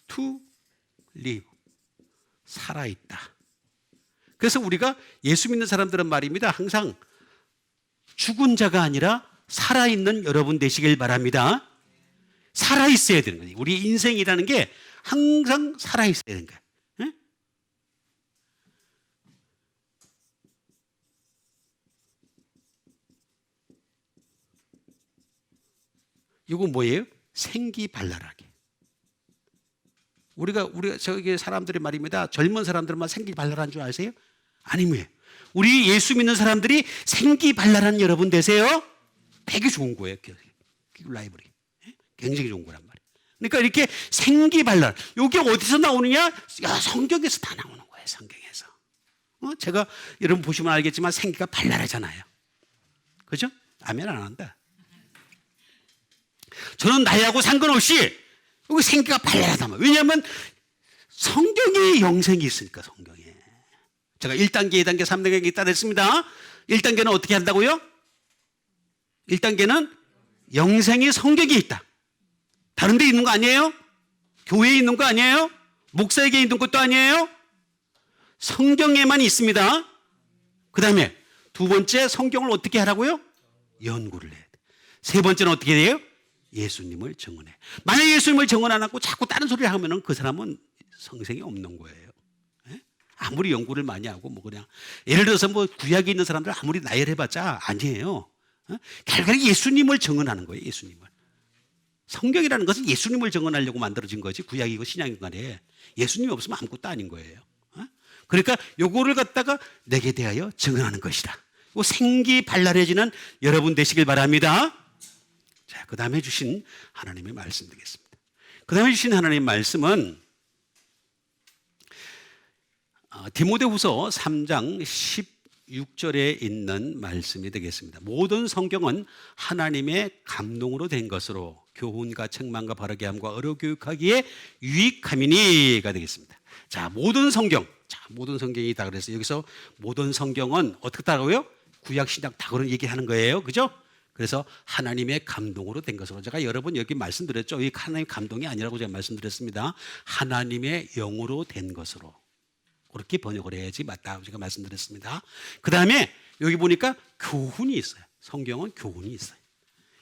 to live, 살아있다. 그래서 우리가 예수 믿는 사람들은 말입니다. 항상 죽은 자가 아니라 살아있는 여러분 되시길 바랍니다. 살아있어야 되는 거예요. 우리 인생이라는 게 항상 살아있어야 되는 거예요. 네? 이거 뭐예요? 생기발랄하게. 우리가 저기 사람들이 말입니다. 젊은 사람들만 생기발랄한 줄 아세요? 아니면 우리 예수 믿는 사람들이 생기발랄한 여러분 되세요. 되게 좋은 거예요. 라이브리 굉장히 좋은 거란 말이에요. 그러니까 이렇게 생기발랄, 이게 어디서 나오느냐? 성경에서 다 나오는 거예요. 성경에서. 제가 여러분 보시면 알겠지만 생기가 발랄하잖아요. 그죠? 아멘 안 한다. 저는 나이하고 상관없이 여기 생기가 발랄하다. 왜냐하면 성경에 영생이 있으니까. 성경에 제가 1단계, 2단계, 3단계 있다 그랬습니다. 1단계는 어떻게 한다고요? 1단계는 영생이 성경에 있다. 다른 데 있는 거 아니에요? 교회에 있는 거 아니에요? 목사에게 있는 것도 아니에요? 성경에만 있습니다. 그 다음에 두 번째, 성경을 어떻게 하라고요? 연구를 해야 돼. 세 번째는 어떻게 돼요? 예수님을 증언해. 만약 예수님을 증언 안 하고 자꾸 다른 소리를 하면은 그 사람은 성생이 없는 거예요. 아무리 연구를 많이 하고 뭐 그냥 예를 들어서 뭐 구약에 있는 사람들 아무리 나열해봤자 아니에요. 결국 예수님을 증언하는 거예요. 예수님을. 성경이라는 것은 예수님을 증언하려고 만들어진 거지 구약이고 신약인 간에 예수님이 없으면 아무것도 아닌 거예요. 그러니까 요거를 갖다가 내게 대하여 증언하는 것이다. 생기발랄해지는 여러분 되시길 바랍니다. 자, 그 다음에 주신 하나님의 말씀 되겠습니다. 그 다음에 주신 하나님의 말씀은 디모데후서 3장 16절에 있는 말씀이 되겠습니다. 모든 성경은 하나님의 감동으로 된 것으로 교훈과 책망과 바르게 함과 어려 교육하기에 유익함이니가 되겠습니다. 자, 모든 성경. 자, 모든 성경이다 그래서 여기서 모든 성경은 어떻게 따라고요? 구약 신약 다 그런 얘기하는 거예요. 그죠? 그래서 하나님의 감동으로 된 것으로 제가 여러 번 여기 말씀드렸죠. 이 하나님의 감동이 아니라고 제가 말씀드렸습니다. 하나님의 영으로 된 것으로. 그렇게 번역을 해야지 맞다고 제가 말씀드렸습니다. 그 다음에 여기 보니까 교훈이 있어요. 성경은 교훈이 있어요.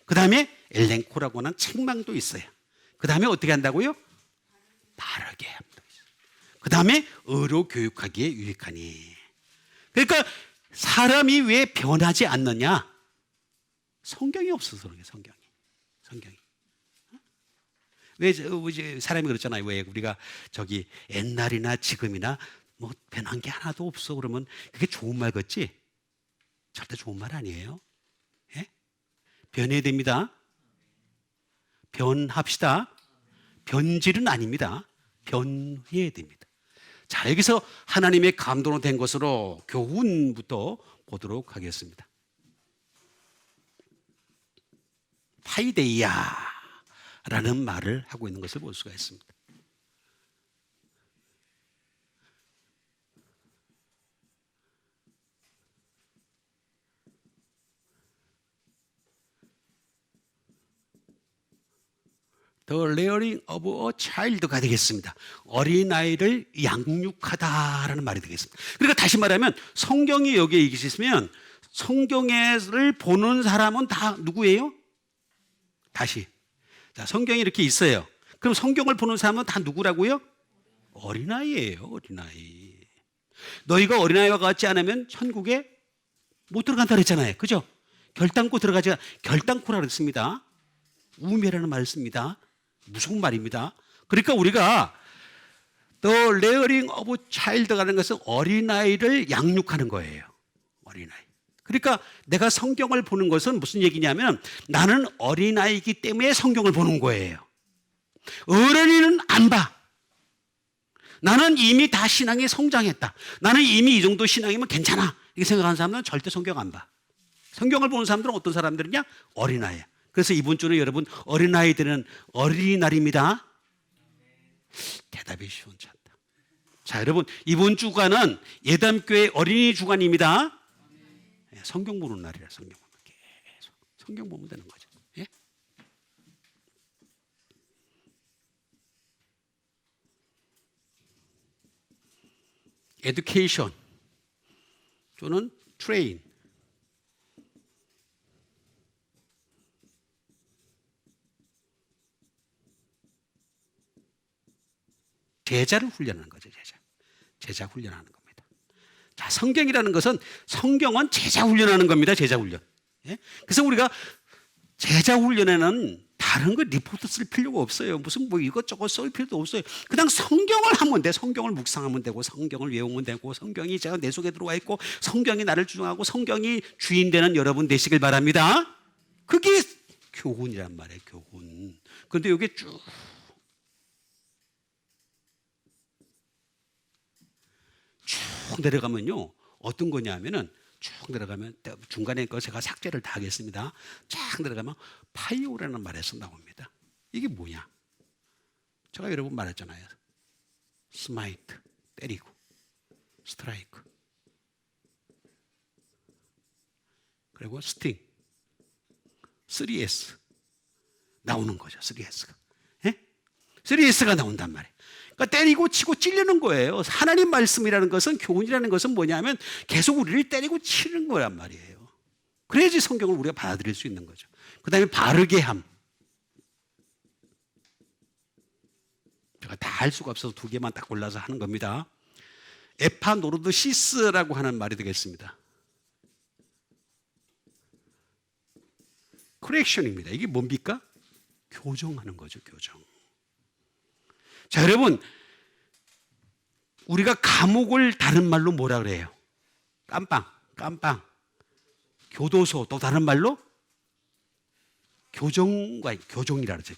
그 다음에 엘렌코라고 하는 책망도 있어요. 그 다음에 어떻게 한다고요? 바르게 합니다. 그 다음에 의로 교육하기에 유익하니. 그러니까 사람이 왜 변하지 않느냐? 성경이 없어서 그런 거예요. 성경이. 왜 사람이 그렇잖아요. 왜 우리가 저기 옛날이나 지금이나 뭐 변한 게 하나도 없어 그러면 그게 좋은 말 같지? 절대 좋은 말 아니에요. 예? 변해야 됩니다. 변합시다. 변질은 아닙니다. 변해야 됩니다. 자, 여기서 하나님의 감동으로 된 것으로 교훈부터 보도록 하겠습니다. 파이데이아라는 말을 하고 있는 것을 볼 수가 있습니다. The rearing of a child가 되겠습니다. 어린아이를 양육하다라는 말이 되겠습니다. 그러니까 다시 말하면 성경이 여기에 있으면 성경을 보는 사람은 다 누구예요? 다시. 자, 성경이 이렇게 있어요. 그럼 성경을 보는 사람은 다 누구라고요? 어린아이예요. 어린아이. 너희가 어린아이와 같지 않으면 천국에 못 들어간다 그랬잖아요. 그죠? 결단코 들어가지, 결단코라 그랬습니다. 우매라는 말을 씁니다. 무서운 말입니다. 그러니까 우리가 The rearing of a child라는 것은 어린아이를 양육하는 거예요. 어린아이. 그러니까 내가 성경을 보는 것은 무슨 얘기냐면 나는 어린아이이기 때문에 성경을 보는 거예요. 어른이는 안 봐. 나는 이미 다 신앙에 성장했다. 나는 이미 이 정도 신앙이면 괜찮아. 이렇게 생각하는 사람들은 절대 성경 안 봐. 성경을 보는 사람들은 어떤 사람들이냐? 어린아이야. 그래서 이번 주는 여러분 어린아이들은 어린이날입니다. 대답이 시원치 않다. 자, 여러분 이번 주간은 예담교회 어린이 주간입니다. 성경 보는 날이라. 성경 보면 계속 성경 보면 되는 거죠. 예? education 또는 train. 제자를 훈련하는 거죠. 제자 훈련하는 겁니다. 자, 성경이라는 것은 성경은 제자 훈련하는 겁니다. 제자 훈련. 예? 그래서 우리가 제자 훈련에는 다른 거 리포트 쓸 필요가 없어요. 무슨 뭐 이것저것 쓸 필요도 없어요. 그냥 성경을 하면 돼. 성경을 묵상하면 되고 성경을 외우면 되고 성경이 제가 내 속에 들어와 있고 성경이 나를 주장하고 성경이 주인 되는 여러분 되시길 바랍니다. 그게 교훈이란 말이에요. 교훈. 그런데 이게 쭉 내려가면요 어떤 거냐면은 쭉 내려가면 중간에 거 제가 삭제를 다 하겠습니다. 쫙 내려가면 파이오라는 말에서 나옵니다. 이게 뭐냐? 제가 여러 번 말했잖아요. 스마이트 때리고 스트라이크 그리고 스팅 3S 나오는 거죠. 3S가. 예? 3S가 나온단 말이에요. 그러니까 때리고 치고 찌르는 거예요. 하나님 말씀이라는 것은 교훈이라는 것은 뭐냐면 계속 우리를 때리고 치는 거란 말이에요. 그래야지 성경을 우리가 받아들일 수 있는 거죠. 그 다음에 바르게 함. 제가 다 할 수가 없어서 두 개만 딱 골라서 하는 겁니다. 에파노르드시스라고 하는 말이 되겠습니다. 커렉션입니다. 이게 뭡니까? 교정하는 거죠. 교정. 자, 여러분 우리가 감옥을 다른 말로 뭐라 그래요? 깜빵 교도소 또 다른 말로 교정이라 그러죠.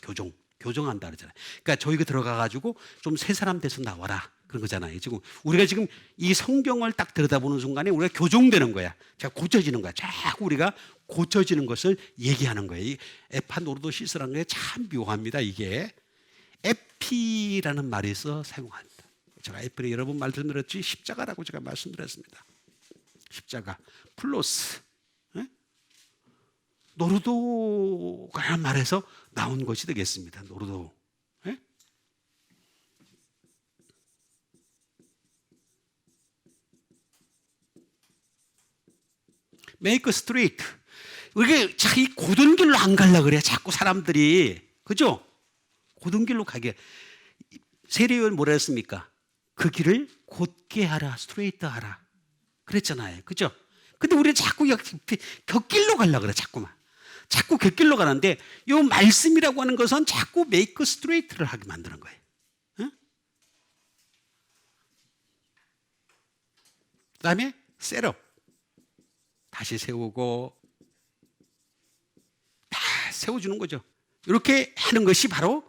교정한다 그러잖아요. 그러니까 저희가 들어가가지고 좀 새 사람 돼서 나와라 그런 거잖아요. 지금 우리가 지금 이 성경을 딱 들여다보는 순간에 우리가 교정되는 거야. 제가 고쳐지는 거야. 자꾸 우리가 고쳐지는 것을 얘기하는 거예요. 이 에파노르도시스라는 게 참 묘합니다. 이게 에피라는 말에서 사용합니다. 제가 에피를 여러 번 말씀드렸지 십자가라고 제가 말씀드렸습니다. 십자가 플러스 노르도라는 말에서 나온 것이 되겠습니다. 노르도. 예? make straight. 이게 자기 고든 길로 안 가려 그래. 자꾸 사람들이. 그죠? 고든 길로 가게. 세례요한 뭐라 했습니까? 그 길을 곧게 하라. 스트레이트 하라. 그랬잖아요. 그죠? 근데 우리는 자꾸 곁길로 가려 그래. 자꾸만. 자꾸 곁길로 가는데 이 말씀이라고 하는 것은 자꾸 메이크 스트레이트를 하게 만드는 거예요. 응? 그다음에 셋업. 다시 세우고 다 세워주는 거죠. 이렇게 하는 것이 바로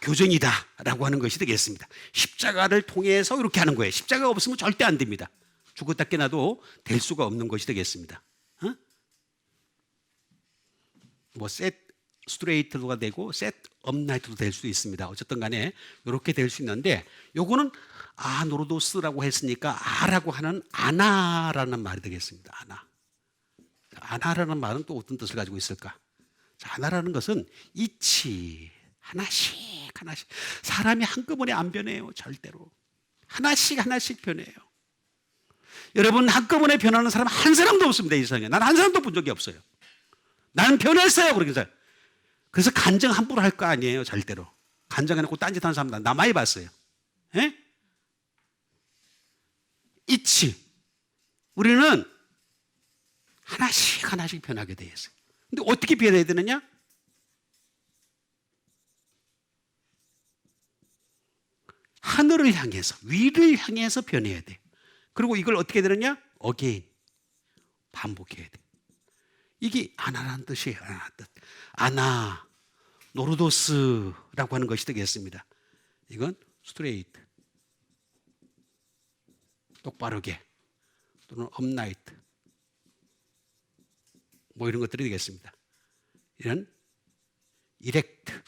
교정이다라고 하는 것이 되겠습니다. 십자가를 통해서 이렇게 하는 거예요. 십자가가 없으면 절대 안 됩니다. 죽었다 깨나도 될 수가 없는 것이 되겠습니다. 셋 스트레이트가 되고 셋 업라이트도 될 수 있습니다. 어쨌든 간에 이렇게 될 수 있는데 요거는 노로도스라고 했으니까 아라고 하는 아나라는 말이 되겠습니다. 아나라는 말은 또 어떤 뜻을 가지고 있을까? 자, 아나라는 것은 이치 하나씩 사람이 한꺼번에 안 변해요. 절대로 하나씩 변해요. 여러분 한꺼번에 변하는 사람 한 사람도 없습니다. 이 세상에. 난 한 사람도 본 적이 없어요. 나는 변했어요. 그래서 간증 함부로 할 거 아니에요. 절대로 간증해놓고 딴짓하는 사람 나 많이 봤어요. 예? 이치 우리는 하나씩 변하게 되어 있어요. 근데 어떻게 변해야 되느냐? 하늘을 향해서 위를 향해서 변해야 돼. 그리고 이걸 어떻게 되느냐? 어게인 반복해야 돼. 이게 아나라는 뜻이에요. 아나 노르도스라고 하는 것이 되겠습니다. 이건 스트레이트 똑바르게 또는 업라이트 이런 것들이 되겠습니다. 이런 이렉트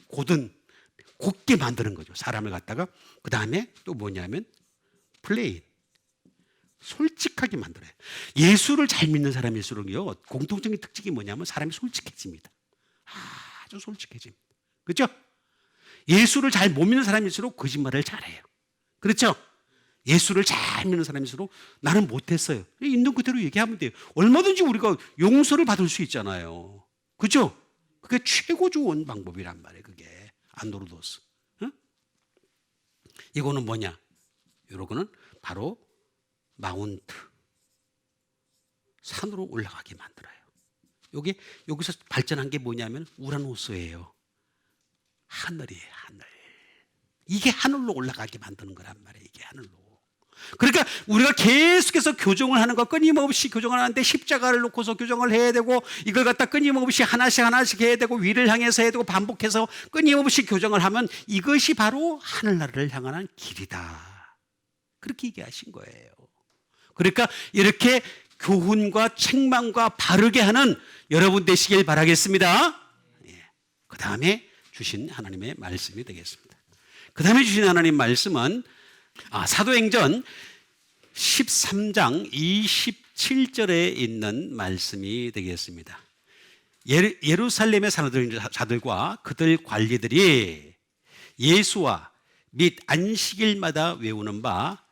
곧게 만드는 거죠. 사람을 갖다가 그 다음에 또 뭐냐면 플레인 솔직하게 만들어요. 예수를 잘 믿는 사람일수록요 공통적인 특징이 뭐냐면 사람이 솔직해집니다. 아주 솔직해집니다. 그렇죠? 예수를 잘 못 믿는 사람일수록 거짓말을 잘해요. 그렇죠? 예수를 잘 믿는 사람일수록 나는 못했어요. 있는 그대로 얘기하면 돼요. 얼마든지 우리가 용서를 받을 수 있잖아요. 그렇죠? 그게 최고 좋은 방법이란 말이에요. 그게 안도르도스. 응? 이거는 뭐냐? 이거는 바로 마운트 산으로 올라가게 만들어요. 여기서 발전한 게 뭐냐면 우라노스예요. 하늘이에요. 하늘. 이게 하늘로 올라가게 만드는 거란 말이에요. 이게 하늘로. 그러니까 우리가 계속해서 교정을 하는 거 끊임없이 교정을 하는데 십자가를 놓고서 교정을 해야 되고 이걸 갖다 끊임없이 하나씩 해야 되고 위를 향해서 해야 되고 반복해서 끊임없이 교정을 하면 이것이 바로 하늘나라를 향하는 길이다. 그렇게 얘기하신 거예요. 그러니까 이렇게 교훈과 책망과 바르게 하는 여러분 되시길 바라겠습니다. 그 다음에 주신 하나님의 말씀이 되겠습니다. 그 다음에 주신 하나님 말씀은 사도행전 13장 27절에 있는 말씀이 되겠습니다. 예루살렘의 사람들과 그들 관리들이 예수와 및 안식일마다 외우는 바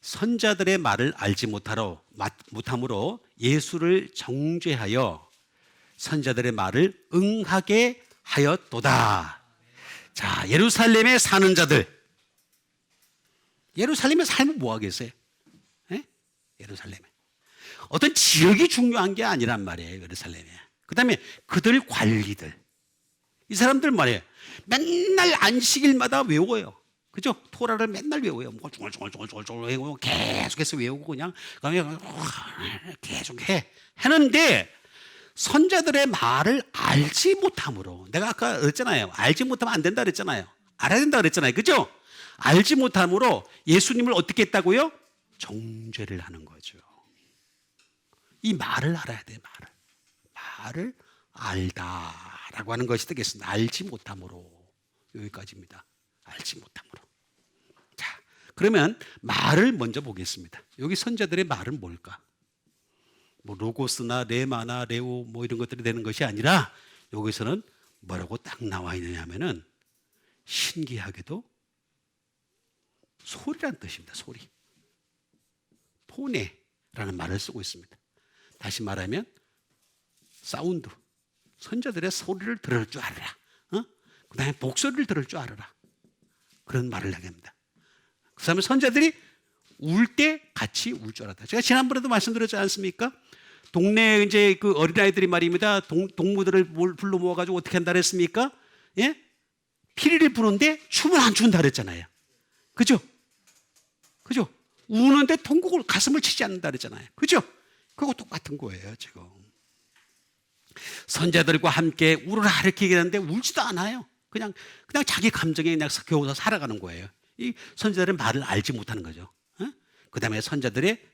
선자들의 말을 알지 못함으로 예수를 정죄하여 선자들의 말을 응하게 하였도다. 자, 예루살렘에 사는 자들. 예루살렘에 살면 뭐 하겠어요? 예루살렘에. 어떤 지역이 중요한 게 아니란 말이에요. 예루살렘에. 그 다음에 그들 관리들. 이 사람들 말이에요. 맨날 안식일마다 외워요. 그죠? 토라를 맨날 외워요. 중얼중얼 외우고 계속해서 외우고 그냥 계속 하는데 선자들의 말을 알지 못함으로 내가 아까 그랬잖아요. 알지 못하면 안 된다 그랬잖아요. 알아야 된다 그랬잖아요. 그죠? 알지 못함으로 예수님을 어떻게 했다고요? 정죄를 하는 거죠. 이 말을 알아야 돼요. 말을 알다라고 하는 것이 되겠습니다. 알지 못함으로. 여기까지입니다. 알지 못함으로. 자, 그러면 말을 먼저 보겠습니다. 여기 선자들의 말은 뭘까? 로고스나 레마나 레오 이런 것들이 되는 것이 아니라 여기서는 뭐라고 딱 나와 있느냐 하면은 신기하게도 소리란 뜻입니다. 소리. 포네라는 말을 쓰고 있습니다. 다시 말하면 사운드. 선자들의 소리를 들을 줄 알아라. 그 다음에 목소리를 들을 줄 알아라. 그런 말을 하게 합니다. 그 다음에 선자들이 울 때 같이 울 줄 알았다. 제가 지난번에도 말씀드렸지 않습니까? 동네에 이제 그 어린아이들이 말입니다. 동무들을 불러 모아가지고 어떻게 한다 그랬습니까? 예? 피리를 부는데 춤을 안 춘다 그랬잖아요. 그죠? 그죠? 우는데 통곡을 가슴을 치지 않는다 그랬잖아요. 그죠? 그거 똑같은 거예요, 지금. 선자들과 함께 울어라 이렇게 얘기하는데 울지도 않아요. 그냥 자기 감정에 그냥 겨워서 살아가는 거예요. 이 선자들은 말을 알지 못하는 거죠. 그 다음에 선자들의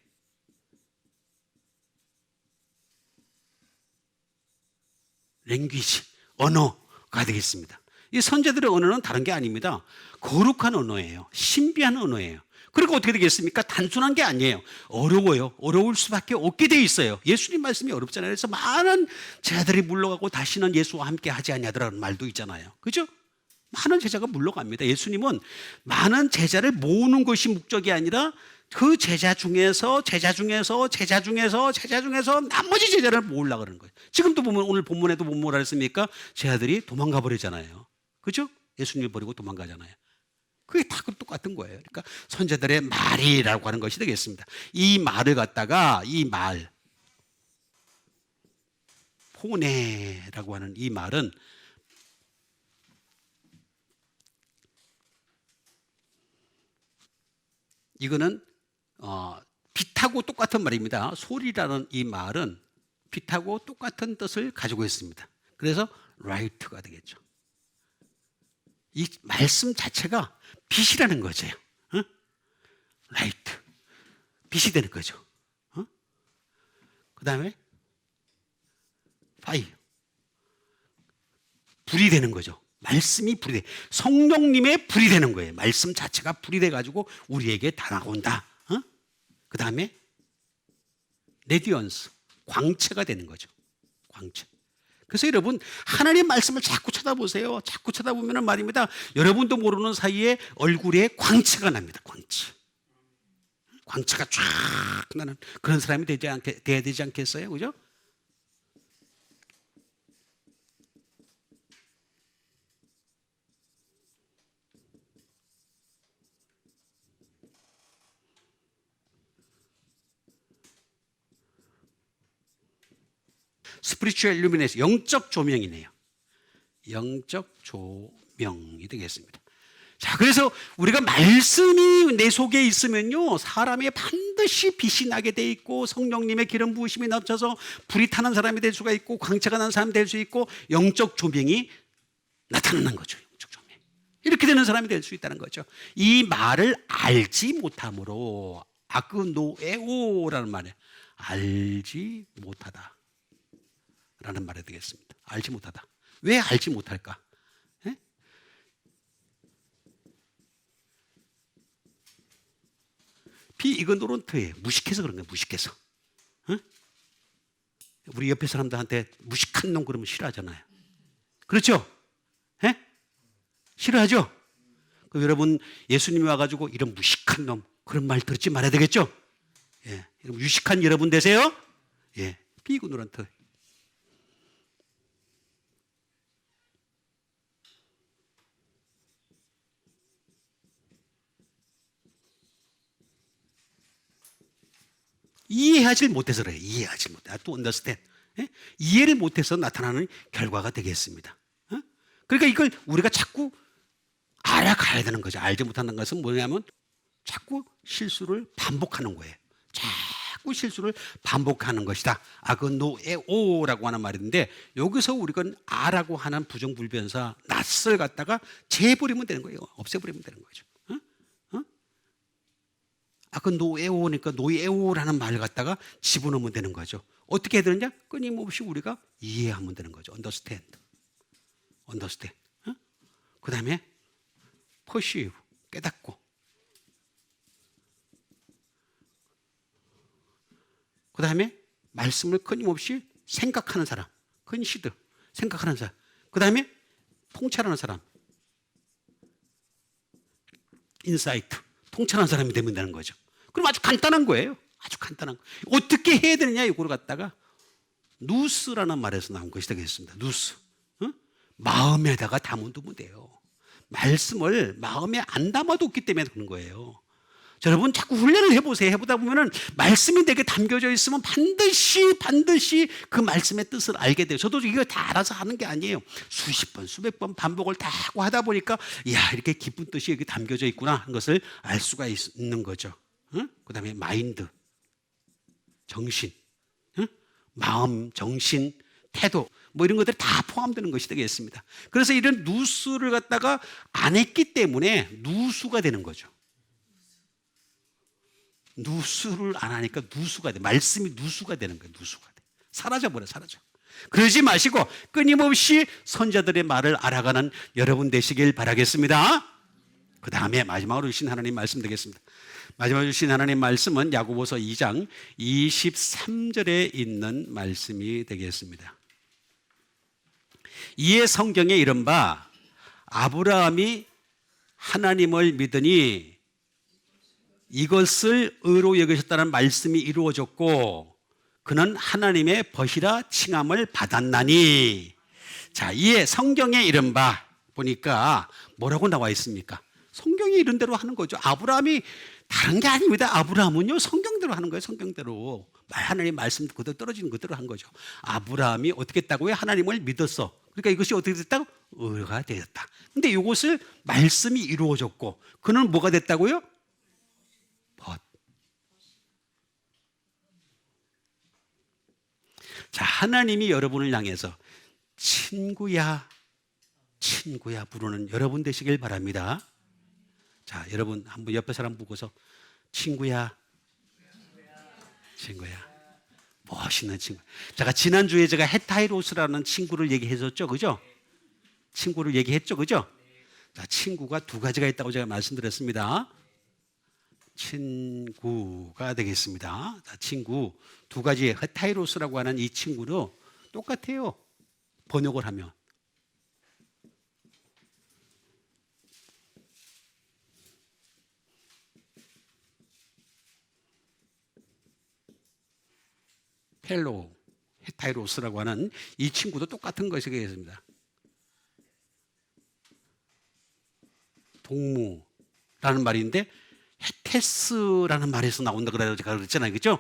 랭귀지, 언어가 되겠습니다. 이 선자들의 언어는 다른 게 아닙니다. 거룩한 언어예요. 신비한 언어예요. 그리고 어떻게 되겠습니까? 단순한 게 아니에요. 어려워요. 어려울 수밖에 없게 돼 있어요. 예수님 말씀이 어렵잖아요. 그래서 많은 제자들이 물러가고 다시는 예수와 함께 하지 아니하더라는 말도 있잖아요. 그죠? 많은 제자가 물러갑니다. 예수님은 많은 제자를 모으는 것이 목적이 아니라 그 제자 중에서 나머지 제자를 모으려고 그러는 거예요. 지금도 보면 오늘 본문에도 뭐라 했습니까? 제자들이 도망가 버리잖아요. 그죠? 예수님을 버리고 도망가잖아요. 그게 다 똑같은 거예요. 그러니까 선자들의 말이라고 하는 것이 되겠습니다. 이 말을 갖다가 이 말, 포네라고 하는 이 말은 이거는 빛하고 똑같은 말입니다. 소리라는 이 말은 빛하고 똑같은 뜻을 가지고 있습니다. 그래서 라이트가 되겠죠. 이 말씀 자체가 빛이라는 거죠. 라이트, 빛이 되는 거죠. 그 다음에 파이어, 불이 되는 거죠. 말씀이 불이 돼. 성령님의 불이 되는 거예요. 말씀 자체가 불이 돼가지고 우리에게 다가온다. 그 다음에 레디언스, 광채가 되는 거죠. 광채. 그래서 여러분 하나님 말씀을 자꾸 쳐다보세요. 자꾸 쳐다보면 말입니다. 여러분도 모르는 사이에 얼굴에 광채가 납니다. 광채가 쫙 나는 그런 사람이 돼야 되지 않겠어요? 그죠? 스피리추얼 일루미네이션, 영적 조명이네요. 영적 조명이 되겠습니다. 자, 그래서 우리가 말씀이 내 속에 있으면요, 사람이 반드시 빛이 나게 돼 있고 성령님의 기름 부으심이 넘쳐서 불이 타는 사람이 될 수가 있고 광채가 나는 사람이 될 수 있고 영적 조명이 나타나는 거죠. 영적 조명. 이렇게 되는 사람이 될 수 있다는 거죠. 이 말을 알지 못함으로 아그노에오라는 말에 알지 못하다 라는 말이 되겠습니다. 알지 못하다. 왜 알지 못할까? 에? 비이그노런트예요. 무식해서 그런 거예요. 무식해서. 에? 우리 옆에 사람들한테 무식한 놈 그러면 싫어하잖아요. 그렇죠? 에? 싫어하죠? 그럼 여러분 예수님이 와가지고 이런 무식한 놈 그런 말 듣지 말아야 되겠죠? 예, 유식한 여러분 되세요? 예, 비이그노런트. 이해하지 못해서 그래요. 이해하지 못해. 또 understand. 예? 이해를 못해서 나타나는 결과가 되겠습니다. 그러니까 이걸 우리가 자꾸 알아가야 되는 거죠. 알지 못하는 것은 뭐냐면 자꾸 실수를 반복하는 거예요. 자꾸 실수를 반복하는 것이다. 아그노에오라고 하는 말인데 여기서 우리가 아라고 하는 부정불변사 낯을 갖다가 재버리면 되는 거예요. 없애버리면 되는 거죠. 그 노에오니까 노에오라는 말을 갖다가 집어넣으면 되는 거죠. 어떻게 해야 되느냐? 끊임없이 우리가 이해하면 되는 거죠. understand. 그 다음에 perceive, 깨닫고. 그 다음에 말씀을 끊임없이 생각하는 사람, consider, 생각하는 사람. 그 다음에 통찰하는 사람, insight, 통찰하는 사람이 되면 되는 거죠. 그럼 아주 간단한 거예요. 아주 간단한 거. 어떻게 해야 되느냐 이걸 갖다가 누스라는 말에서 나온 것이 되겠습니다. 누스. 마음에다가 담아두면 돼요. 말씀을 마음에 안 담아뒀기 때문에 그런 거예요. 자, 여러분 자꾸 훈련을 해보세요. 해보다 보면은 말씀이 내게 담겨져 있으면 반드시 그 말씀의 뜻을 알게 돼요. 저도 이거 다 알아서 하는 게 아니에요. 수십 번, 수백 번 반복을 다 하고 하다 보니까 야, 이렇게 깊은 뜻이 여기 담겨져 있구나 하는 것을 알 수가 있는 거죠. 그 다음에 마인드, 정신, 마음, 정신, 태도 뭐 이런 것들이 다 포함되는 것이 되겠습니다. 그래서 이런 누수를 갖다가 안 했기 때문에 누수가 되는 거죠. 누수를 안 하니까 누수가 돼. 말씀이 누수가 되는 거예요. 누수가 돼. 사라져버려. 그러지 마시고 끊임없이 선자들의 말을 알아가는 여러분 되시길 바라겠습니다. 그 다음에 마지막으로 주신 하나님 말씀 되겠습니다. 마지막으로 주신 하나님 말씀은 야고보서 2장 23절에 있는 말씀이 되겠습니다. 이에 성경에 이른바 아브라함이 하나님을 믿으니 이것을 의로 여기셨다는 말씀이 이루어졌고 그는 하나님의 벗이라 칭함을 받았나니. 자, 이에 성경에 이른바 보니까 뭐라고 나와 있습니까? 성경이 이런 대로 하는 거죠. 아브라함이 다른 게 아닙니다. 아브라함은요 성경대로 하는 거예요. 성경대로 하나님 말씀 그대로 떨어지는 그대로 한 거죠. 아브라함이 어떻게 했다고요? 하나님을 믿었어. 그러니까 이것이 어떻게 됐다고? 의가 되었다. 근데 이것을 말씀이 이루어졌고 그는 뭐가 됐다고요? 벗. 자, 하나님이 여러분을 향해서 친구야 부르는 여러분 되시길 바랍니다. 자, 여러분 한번 옆에 사람 보고서 친구야. 멋있는 친구. 제가 지난주에 제가 헤타이로스라는 친구를 얘기했었죠. 그죠? 친구를 얘기했죠. 그죠? 자, 친구가 두 가지가 있다고 제가 말씀드렸습니다. 친구가 되겠습니다. 자, 친구 두 가지. 헤타이로스라고 하는 이 친구도 똑같아요. 번역을 하면. 펠로우, 헤타이로스라고 하는 이 친구도 똑같은 것이 되겠습니다. 동무라는 말인데 헤테스라는 말에서 나온다 그랬잖아요. 그죠?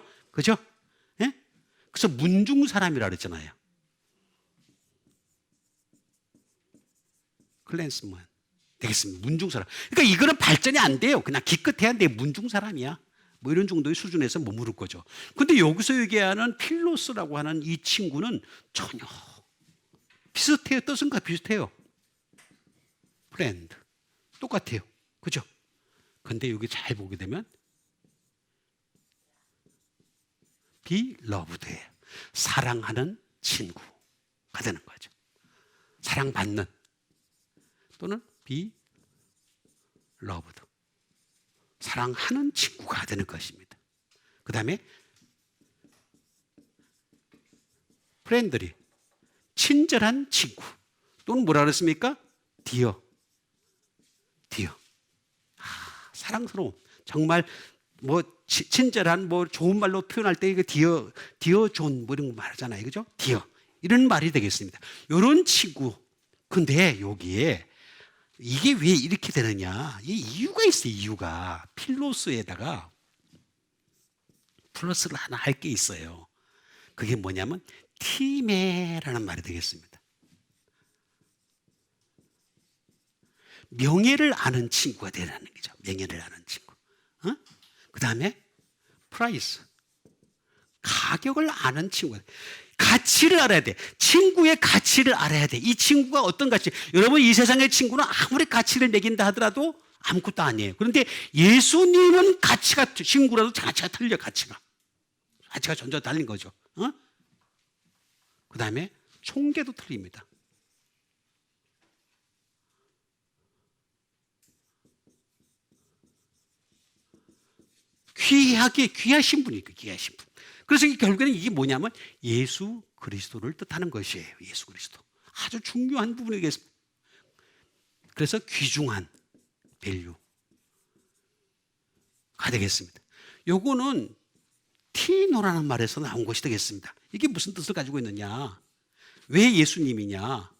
예? 그래서 문중 사람이라 그랬잖아요. 클랜스만 되겠습니다. 문중 사람. 그러니까 이거는 발전이 안 돼요. 그냥 기껏해야 돼. 문중 사람이야. 뭐 이런 정도의 수준에서 머무를 거죠. 근데 여기서 얘기하는 필로스라고 하는 이 친구는 전혀 비슷해요. 뜻은가 비슷해요. 프렌드. 똑같아요. 그죠? 근데 여기 잘 보게 되면 beloved예요. 사랑하는 친구가 되는 거죠. 사랑받는 또는 beloved. 사랑하는 친구가 되는 것입니다. 그 다음에 프렌들이 친절한 친구 또는 뭐라 그랬습니까? 디어. 사랑스러운 정말 뭐 친절한 뭐 좋은 말로 표현할 때 이거 디어 존 뭐 이런 거 말하잖아요. 그죠? 디어 이런 말이 되겠습니다. 이런 친구. 근데 여기에 이게 왜 이렇게 되느냐? 이 이유가 있어요. 이유가 필로스에다가 플러스를 하나 할 게 있어요. 그게 뭐냐면 티메라는 말이 되겠습니다. 명예를 아는 친구가 되라는 거죠. 명예를 아는 친구. 그 다음에 프라이스. 가격을 아는 친구. 가치를 알아야 돼. 친구의 가치를 알아야 돼. 이 친구가 어떤 가치. 여러분 이 세상의 친구는 아무리 가치를 매긴다 하더라도 아무것도 아니에요. 그런데 예수님은 가치가 친구라도 가치가 틀려. 가치가 전혀 달린 거죠. 그 다음에 총계도 틀립니다. 귀하신 분이니까 귀하신 분. 그래서 결국에는 이게 뭐냐면 예수 그리스도를 뜻하는 것이에요. 예수 그리스도. 아주 중요한 부분이겠습니다. 그래서 귀중한 밸류가 되겠습니다. 요거는 티노라는 말에서 나온 것이 되겠습니다. 이게 무슨 뜻을 가지고 있느냐? 왜 예수님이냐?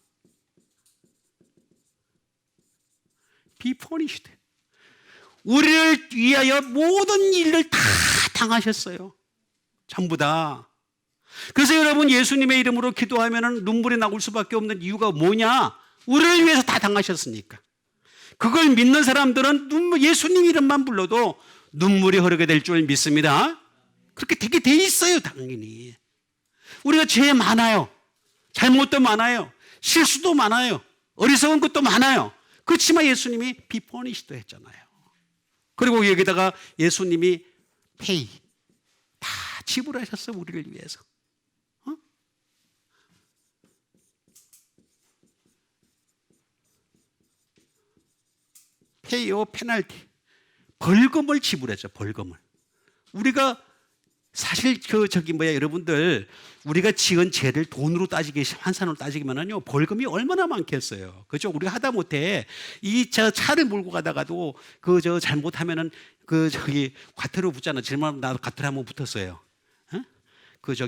Be punished. 우리를 위하여 모든 일을 다 당하셨어요. 전부 다. 그래서 여러분 예수님의 이름으로 기도하면 눈물이 나올 수밖에 없는 이유가 뭐냐? 우리를 위해서 다 당하셨으니까. 그걸 믿는 사람들은 예수님 이름만 불러도 눈물이 흐르게 될 줄 믿습니다. 그렇게 되게 돼 있어요, 당연히. 우리가 죄 많아요. 잘못도 많아요. 실수도 많아요. 어리석은 것도 많아요. 그렇지만 예수님이 비포니시도 했잖아요. 그리고 여기다가 예수님이 페이 다 지불하셨어, 우리를 위해서. 페이오 페널티, 벌금을 지불했죠. 벌금을. 우리가 사실 여러분들 우리가 지은 죄를 돈으로 따지기, 환산으로 따지기만은요 벌금이 얼마나 많겠어요. 그죠? 우리가 하다못해 이 차를 몰고 가다가도 잘못하면은 과태료 붙잖아. 지난번 나도 과태료 한번 붙었어요.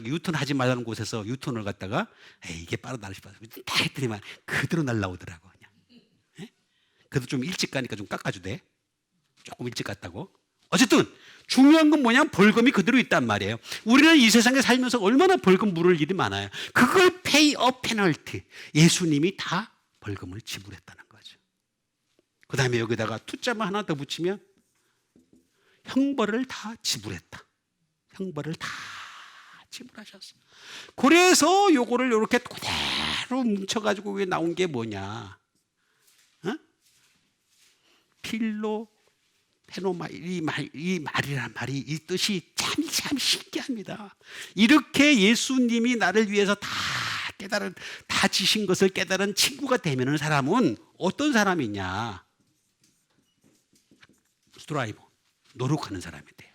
유턴 하지 말라는 곳에서 유턴을 갔다가 이게 빠르다 싶어서 다 했더니만 그대로 날라오더라고. 그냥. 그래도 좀 일찍 가니까 좀 깎아주대. 조금 일찍 갔다고. 어쨌든 중요한 건 뭐냐면 벌금이 그대로 있단 말이에요. 우리는 이 세상에 살면서 얼마나 벌금 물을 일이 많아요. 그걸 pay a penalty. 예수님이 다 벌금을 지불했다는 거죠. 그 다음에 여기다가 투자만 하나 더 붙이면 형벌을 다 지불했다. 형벌을 다 지불하셨어. 그래서 요거를 이렇게 그대로 뭉쳐가지고 위에 나온 게 뭐냐? 필로 페노마, 이 말이란 말이 이 뜻이 참 신기합니다. 이렇게 예수님이 나를 위해서 다 지신 것을 깨달은 친구가 되면 사람은 어떤 사람이냐? 스트라이브, 노력하는 사람이 돼요.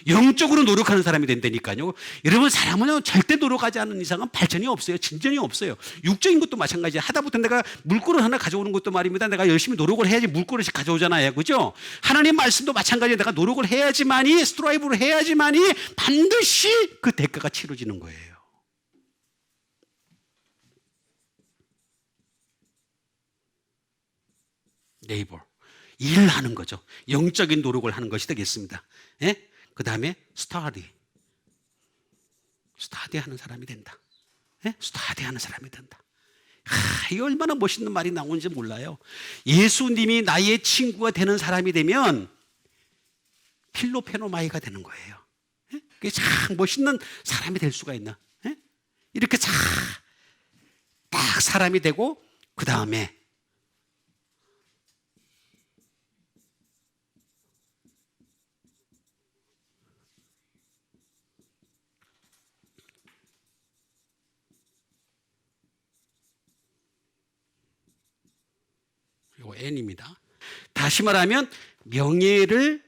영적으로 노력하는 사람이 된다니까요. 여러분 사람은 절대 노력하지 않는 이상은 발전이 없어요. 진전이 없어요. 육적인 것도 마찬가지예요. 하다못해 내가 물그릇 하나 가져오는 것도 말입니다. 내가 열심히 노력을 해야지 물그릇이 가져오잖아요. 그죠? 하나님 말씀도 마찬가지예요. 내가 노력을 해야지만이, 스트라이브를 해야지만이 반드시 그 대가가 치러지는 거예요. 네이버, 일하는 거죠. 영적인 노력을 하는 것이 되겠습니다. 예? 그 다음에 스타디 하는 사람이 된다. 예? 스타디 하는 사람이 된다. 이 얼마나 멋있는 말이 나오는지 몰라요. 예수님이 나의 친구가 되는 사람이 되면 필로페노마이가 되는 거예요. 예? 그게 참 멋있는 사람이 될 수가 있나? 예? 이렇게 딱 사람이 되고 그 다음에 이거 N입니다. 다시 말하면 명예를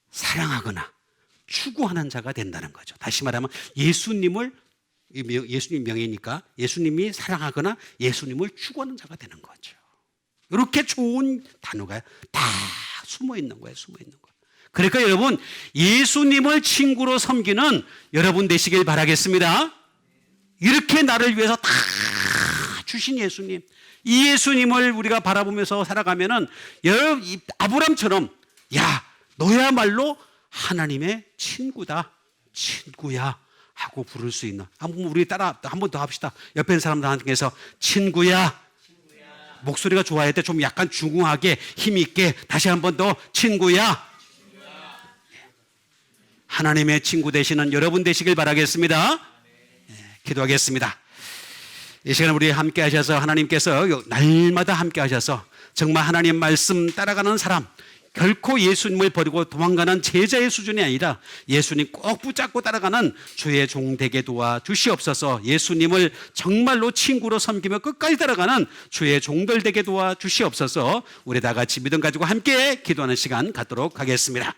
사랑하거나 추구하는 자가 된다는 거죠. 다시 말하면 예수님 명예니까 예수님이 사랑하거나 예수님을 추구하는 자가 되는 거죠. 이렇게 좋은 단어가 다 숨어 있는 거예요. 숨어 있는 거예요. 그러니까 여러분 예수님을 친구로 섬기는 여러분 되시길 바라겠습니다. 이렇게 나를 위해서 다 주신 예수님, 이 예수님을 우리가 바라보면서 살아가면은 아브람처럼 야 너야말로 하나님의 친구다, 친구야 하고 부를 수 있는. 한번 우리 따라 한 번 더 합시다. 옆에 있는 사람들한테서 친구야. 목소리가 좋아야 돼. 좀 약간 중후하게 힘 있게 다시 한 번 더 친구야. 하나님의 친구 되시는 여러분 되시길 바라겠습니다. 기도하겠습니다. 이 시간 우리 함께 하셔서 하나님께서 날마다 함께 하셔서 정말 하나님 말씀 따라가는 사람, 결코 예수님을 버리고 도망가는 제자의 수준이 아니라 예수님 꼭 붙잡고 따라가는 주의 종 되게 도와주시옵소서. 예수님을 정말로 친구로 섬기며 끝까지 따라가는 주의 종들 되게 도와주시옵소서. 우리 다 같이 믿음 가지고 함께 기도하는 시간 갖도록 하겠습니다.